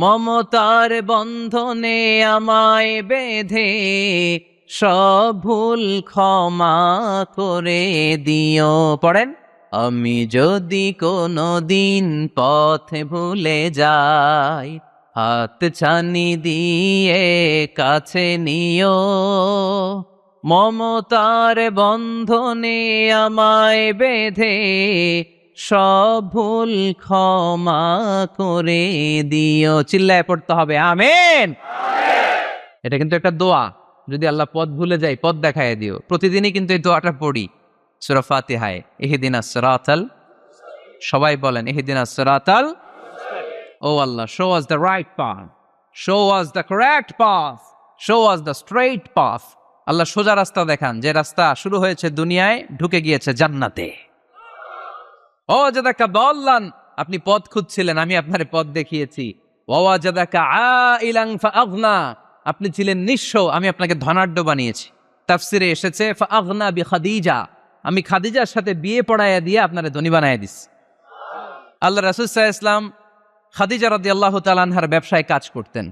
মমতার বন্ধনে আমায় বেঁধে সব ভুল ক্ষমা করে দিও। পড়েন, আমি যদি কোনো দিন পথ ভুলে যাই, হাত ছানি দিয়ে কাছে নিও, মমতার বন্ধনে আমায় বেঁধে সব ভুল ক্ষমা করে দিও। চিল্লায় পড়তে হবে আমিন। এটা কিন্তু একটা দোয়া, যদি আল্লাহ পথ ভুলে যাই পথ দেখায় দিও। প্রতিদিনই কিন্তু এই দোয়াটা পড়ি সূরা ফাতিহায়, ইহদিনাস সিরাতাল, সবাই বলেন ইহদিনাস সিরাতাল, ও Allah, show us the right path, show us the correct path, show us the straight path. Allah সোজা রাস্তা দেখান, যে রাস্তা শুরু হয়েছে দুনিয়ায়, ঢুকে গিয়েছে জান্নাতে। ও জাদাকা দাল্লান, আপনি পথ খুঁজছিলেন, আমি আপনার পথ দেখিয়েছি। ওয়া জাদাকা আইলান ফাআগনা, আপনি ছিলেন নিঃস্ব, আমি আপনাকে ধনাঢ্য বানিয়েছি। তাফসিরে এসেছে ফাআগনা বিখাদিজা, আমি খাদিজার সাথে বিয়ে পড়াইয়া দিয়ে আপনারে ধনী বানাইয়া দিছি। আল্লাহ রাসূল সাল্লাল্লাহু আলাইহি ওয়াসাল্লাম খাদিজা রাদিয়াল্লাহু তাআলা আনহার ব্যবসায় কাজ করতেন।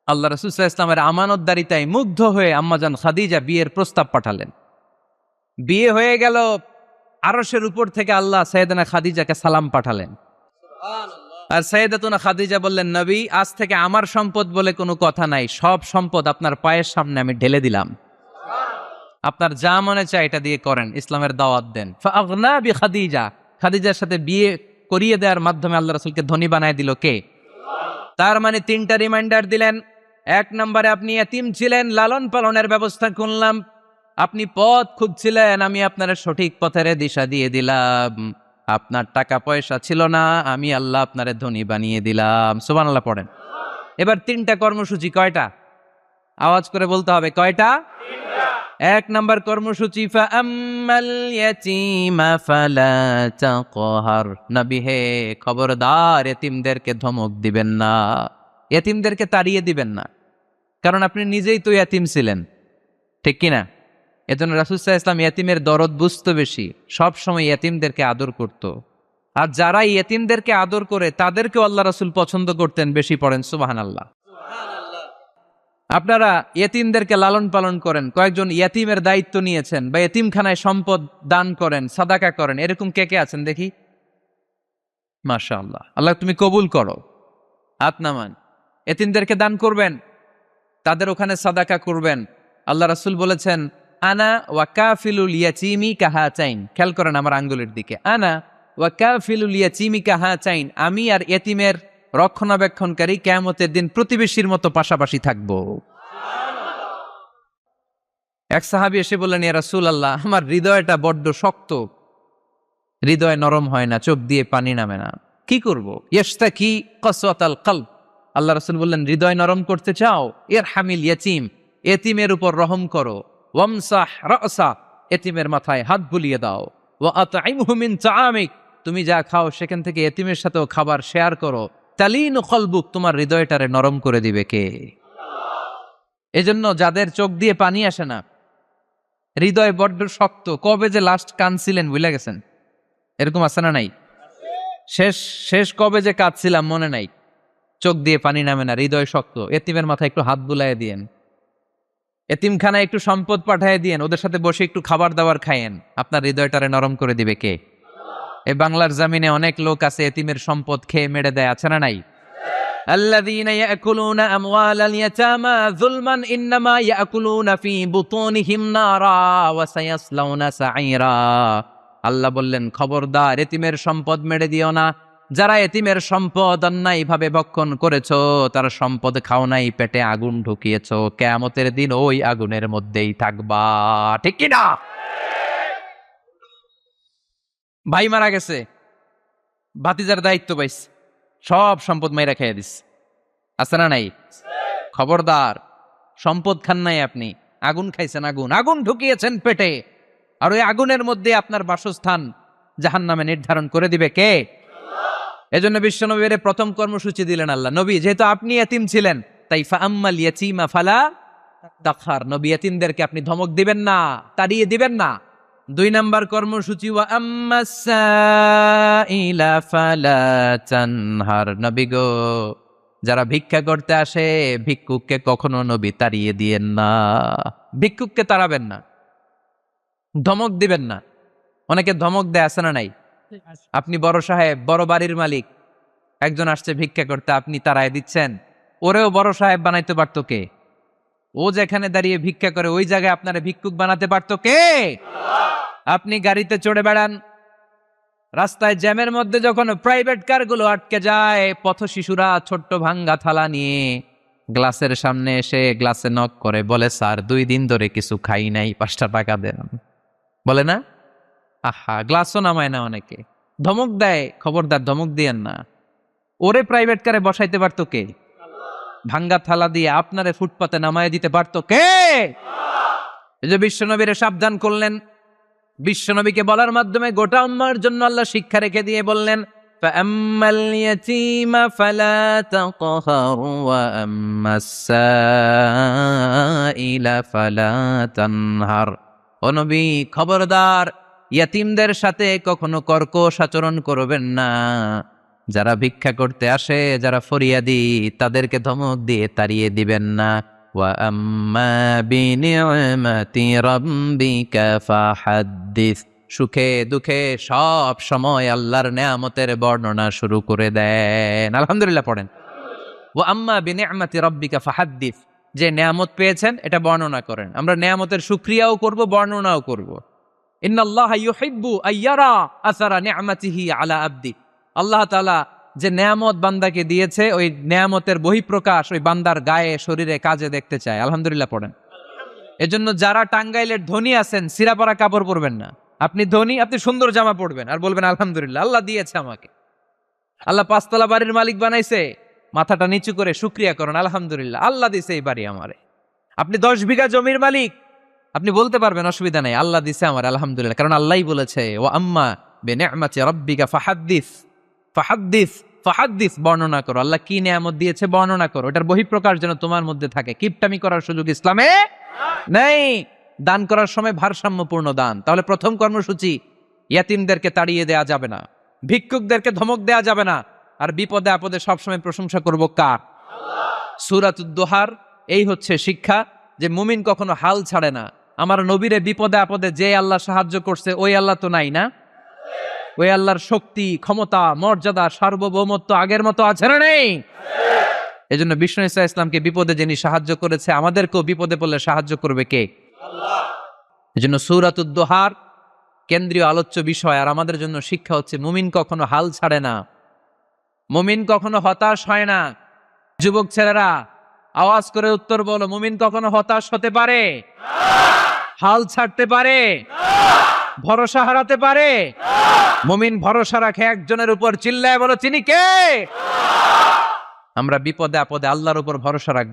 আল্লাহ রাসূল সাল্লাল্লাহু আলাইহি ওয়াসাল্লামের আমানতদারিতায় মুগ্ধ হয়ে আম্মাজান খাদিজা বিয়ের প্রস্তাব পাঠালেন। বিয়ে হয়ে গেল, আরশের উপর থেকে আল্লাহ সাইয়েদানা খাদিজাকে সালাম পাঠালেন। আর সাইয়েদাতুনা খাদিজা বললেন, নবী, আজ থেকে আমার সম্পদ বলে কোনো কথা নাই, সব সম্পদ আপনার পায়ের সামনে আমি ঢেলে দিলাম। আপনার যা মনে চায় এটা দিয়ে করেন, ইসলামের দাওয়াত দেন। ফাগনা বি খাদিজা, খাদিজার সাথে বিয়ে করিয়ে দেওয়ার মাধ্যমে আল্লাহ রাসূলকে ধনী বানায় দিল কে? তার মানে 3টা রিমাইন্ডার দিলেন। 1 নম্বরে আপনি এতিম ছিলেন, লালন পালনের ব্যবস্থা করলাম। আপনি পথ খুঁজছিলেন, আমি আপনার সঠিক পথের দিশা দিয়ে দিলাম। আপনার টাকা পয়সা ছিল না, আমি আল্লাহ আপনারে ধনী বানিয়ে দিলাম। সুবহানাল্লাহ পড়েন। এবার 3টা কর্মসূচি কয়টা? আওয়াজ করে বলতে হবে, কয়টা? 1 নম্বর কর্মসূচি, ফাআম্মাল ইয়াতীমা ফালা তাকহার। নবী হে, খবরদার এতিমদেরকে ধমক দিবেন না, এতিমদেরকে তাড়িয়ে দিবেন না, কারণ আপনি নিজেই তো এতিম ছিলেন, ঠিক কিনা? এজন্য রাসূল সাল্লাল্লাহু আলাইহি ওয়াসাল্লাম এতিমের দরদ বুঝতো বেশি, সব সময় এতিমদেরকে আদর করত। আর যারা এতিমদেরকে আদর করে তাদেরকেও আল্লাহ রাসূল পছন্দ করতেন বেশি। পড়েন সুবহানাল্লাহ। আপনারা ইয়েতিমদেরকে লালন পালন করেন, কয়েকজন ইয়েতিমের দায়িত্ব নিয়েছেন, বা ইয়েতিমখানায় সম্পদ দান করেন, সাদাকা করেন, এরকম কে কে আছেন দেখি? মাশাআল্লাহ, আল্লাহ তুমি কবুল করো। হাত নামান। ইয়েতিমদেরকে দান করবেন, তাদের ওখানে সাদাকা করবেন। আল্লাহ রাসূল বলেছেন, আনা ওয়া কাফিলুল ইয়াতীমি কাহাতাইন। খেয়াল করেন আমার আঙ্গুলের দিকে, আনা ওয়া কাফিলুল ইয়াতীমি কাহাতাইন। আমি আর ইয়েতিমের রক্ষণাবেক্ষণকারী কিয়ামতের দিন প্রতিবেশীর মতো পাশাপাশি থাকবো। এক সাহাবী এসে বললেন, ইয়া রাসূলুল্লাহ, আমার হৃদয়টা বড্ড শক্ত, হৃদয় নরম হয় না, চোখ দিয়ে পানি নামে না, কি করব? ইয়াশতাকি কসওয়াতাল কলব। আল্লাহ রাসূল বললেন, হৃদয় নরম করতে চাও? ইরহামিল ইয়াতীম, এতিমের উপর রহম করো। ওয়ামসাহ রাসা, এতিমের মাথায় হাত বুলিয়ে দাও। ওয়া আতইমহু মিন তাআমিক, তুমি যা খাও সেখান থেকে এতিমের সাথেও খাবার শেয়ার করো। তালিনু কলবুক, তোমার হৃদয়টারে নরম করে দিবে কে? এজন্য যাদের চোখ দিয়ে পানি আসে না, হৃদয় বড্ড শক্ত, কবে যে লাস্ট কাঁদছিলেন ভুলে গেছেন, এরকম আছে না নাই? শেষ কবে যে কাঁদছিলাম মনে নাই, চোখ দিয়ে পানি নামে না, হৃদয় শক্ত। এতিমের মাথায় একটু হাত বুলাইয়ে দিয়েন, এতিমখানায় একটু সম্পদ পাঠিয়ে দিয়েন, ওদের সাথে বসে একটু খাবার দাবার খাইয়েন, আপনার হৃদয়টারে নরম করে দিবে কে? এই বাংলার জমিনে অনেক লোক আছে এতিমের সম্পদ খেয়ে মেরে দেয়, আছে না নাই? আল্লাযীনা ইয়াকুলুনা আমওয়ালাল ইয়াতামা যুলমান ইন্নামা ইয়াকুলুনা ফী বুতুনিহিম নারা ওয়া সায়াসলাউনা সাঈরা। আল্লাহ বললেন, খবরদার এতিমের সম্পদ মেরে দিও না। যারা এতিমের সম্পদ অন্যায়ভাবে ভক্ষণ করেছো, তার সম্পদ খাও নাই, পেটে আগুন ঢুকিয়েছো, কিয়ামতের দিন ওই আগুনের মধ্যেই থাকবা, ঠিক কি না? ভাই মারা গেছে, ভাতিজার দায়িত্ব পাইছে, সব সম্পদ মাইরা খেয়ে দিস, আছে না নাই? খবরদার, সম্পদ খান নাই আপনি, আগুন খাইছেন, আগুন ঢুকিয়েছেন পেটে, আর ওই আগুনের মধ্যে আপনার বাসস্থান জাহান্নামে নির্ধারণ করে দিবে কে? এজন্য বিশ্বনবীর প্রথম কর্মসূচি দিলেন আল্লাহ। নবী, যেহেতু আপনি এতিম ছিলেন, তাই ফাআম্মাল ইয়াতীমা ফালা তাকহার, নবী এতিমদেরকে আপনি ধমক দিবেন না, তাড়িয়ে দিবেন না। 2 নম্বর কর্মসূচি, ওয়া আম্মাস সাইলা ফালা তানহার। নবী গো, যারা ভিক্ষা করতে আসে, ভিক্ষুককে কখনো নবী তাড়িয়ে দিয়েন না, ভিক্ষুককে তাড়াবেন না, ধমক দিবেন না। অনেকে ধমক দেয়, আছে না নাই? আপনি বড় সাহেব, বড় বাড়ির মালিক, একজন আসছে ভিক্ষা করতে, আপনি তাড়ায় দিচ্ছেন, ওরেও বড় সাহেব বানাইতে পারতো কে? ও যেখানে দাঁড়িয়ে ভিক্ষা করে ওই জায়গায় আপনারা ভিক্ষুক বানাতে পারতো কে? আপনি গাড়িতে চড়ে বেড়ান, রাস্তায় জ্যামের মধ্যে যখন প্রাইভেট কারগুলো আটকে যায়, পথ শিশুরা ছোট্ট ভাঙ্গা থালা নিয়ে গ্লাসের সামনে এসে গ্লাসে নক করে, বলে, স্যার 2 দিন ধরে কিছু খাই নাই, 5টা টাকা দেন, বলে না? আহা, গ্লাসও নামায় না অনেকে, ধমক দেয়। খবরদার, ধমক দিয়েন না। ওরে প্রাইভেট কারে বসাইতে পারতো কে? ভাঙ্গা থালা দিয়ে আপনারে ফুটপাতে নামায় দিতে পারতো কে? এই যে বিশ্বনবীরে সাবধান করলেন, বিশ্বনবীকে বলার মাধ্যমে গোটা উম্মার জন্য আল্লাহ শিক্ষা রেখে দিয়ে বললেন, ফাআম্মাল ইয়াতীমা ফালা তাকহার ওয়া আম্মাস সাইলা ফালা তানহার। ও নবী, খবরদার ইয়াতীমদের সাথে কখনো কর্কশ আচরণ করবেন না। যারা ভিক্ষা করতে আসে, যারা ফরিয়াদি, তাদেরকে ধমক দিয়ে তাড়িয়ে দিবেন না। ওয়া আম্মা বিনি'মাতি রাব্বিকা ফাহাদ্দিস। সুখে দুঃখে সব সময় আল্লাহর নেয়ামতের বর্ণনা শুরু করে দেন। আলহামদুলিল্লাহ পড়েন। ওয়া আম্মা বিনি'মাতি রাব্বিকা ফাহাদ্দিস। যে নেয়ামত পেয়েছেন এটা বর্ণনা করেন। আমরা নেয়ামতের শুকরিয়াও করব, বর্ণনাও করব। ইন্নাল্লাহা ইউহিব্বু আইয়ারা আসারা নি'মাতিহি আলা আবদি। আল্লাহ তাআলা যে নেয়ামত বান্দাকে দিয়েছে, ওই নেয়ামতের বহিঃপ্রকাশ ওই বান্দার গায়ে, শরীরে, কাজে দেখতে চায়। আলহামদুলিল্লাহ পড়েন। এজন্য যারা টাঙ্গাইলের ধনী আছেন, সিরাপাড়া কাপড় পরবেন না। আপনি ধনী, আপনি সুন্দর জামা পরবেন আর বলবেন আলহামদুলিল্লাহ, আল্লাহ দিয়েছে আমাকে। আল্লাহ 5 তলা বাড়ির মালিক বানাইছে, মাথাটা নিচু করে শুকরিয়া করেন, আলহামদুলিল্লাহ, আল্লাহ দিছে এই বাড়ি আমারে। আপনি 10 বিঘা জমির মালিক, আপনি বলতে পারবেন অসুবিধা নাই, আল্লাহ দিছে আমার, আলহামদুলিল্লাহ, কারণ আল্লাহই বলেছে ওয়া আম্মা বিনি'মাতি রাব্বিকা ফাহাদ্দিস ফাহাদ্দিস ফাহাদ্দিস, বর্ণনা করো। আল্লাহ কি নিয়ামত দিয়েছে বর্ণনা করো, এটার বহিঃপ্রকাশ যেন তোমার মধ্যে থাকে। কিপটামি করার সুযোগ ইসলামে নেই। দান করার সময় ভারসাম্যপূর্ণ দান। তাহলে প্রথম কর্মসূচি, ইয়াতিমদেরকে তাড়িয়ে দেয়া যাবে না, ভিক্ষুকদেরকে ধমক দেয়া যাবে না, আর বিপদে আপদে সবসময় প্রশংসা করব কার? সূরাতুদ দোহার এই হচ্ছে শিক্ষা, যে মুমিন কখনো হাল ছাড়ে না। আমার নবীরে বিপদে আপদে যে আল্লাহ সাহায্য করছে, ওই আল্লাহ তো নাই না? ওই আল্লাহর শক্তি, ক্ষমতা, মর্যাদা, সার্বভৌমত্ব আগের মতো আছে না নেই? এজন্য বিষ্ণু ইসা ইসলামকে বিপদে যিনি সাহায্য করেছে, আমাদেরকেও বিপদে পড়লে সাহায্য করবে কে? আল্লাহ। এজন্য সূরাতুদ দোহার কেন্দ্রীয় আলোচ্য বিষয়। আর আমাদের জন্য শিক্ষা হচ্ছে, মুমিন কখনো হাল ছাড়ে না, মুমিন কখনো হতাশ হয় না। যুবক ছেলেরা আওয়াজ করে উত্তর বলো, মুমিন কখনো হতাশ হতে পারে? হাল ছাড়তে পারে? ভরসা হারাতে পারে? মুমিন ভরসা রাখে একজনের উপর, চিল্লায় বলো তিনি কে? আমরা বিপদে আপদে আল্লাহর উপর ভরসা রাখবো।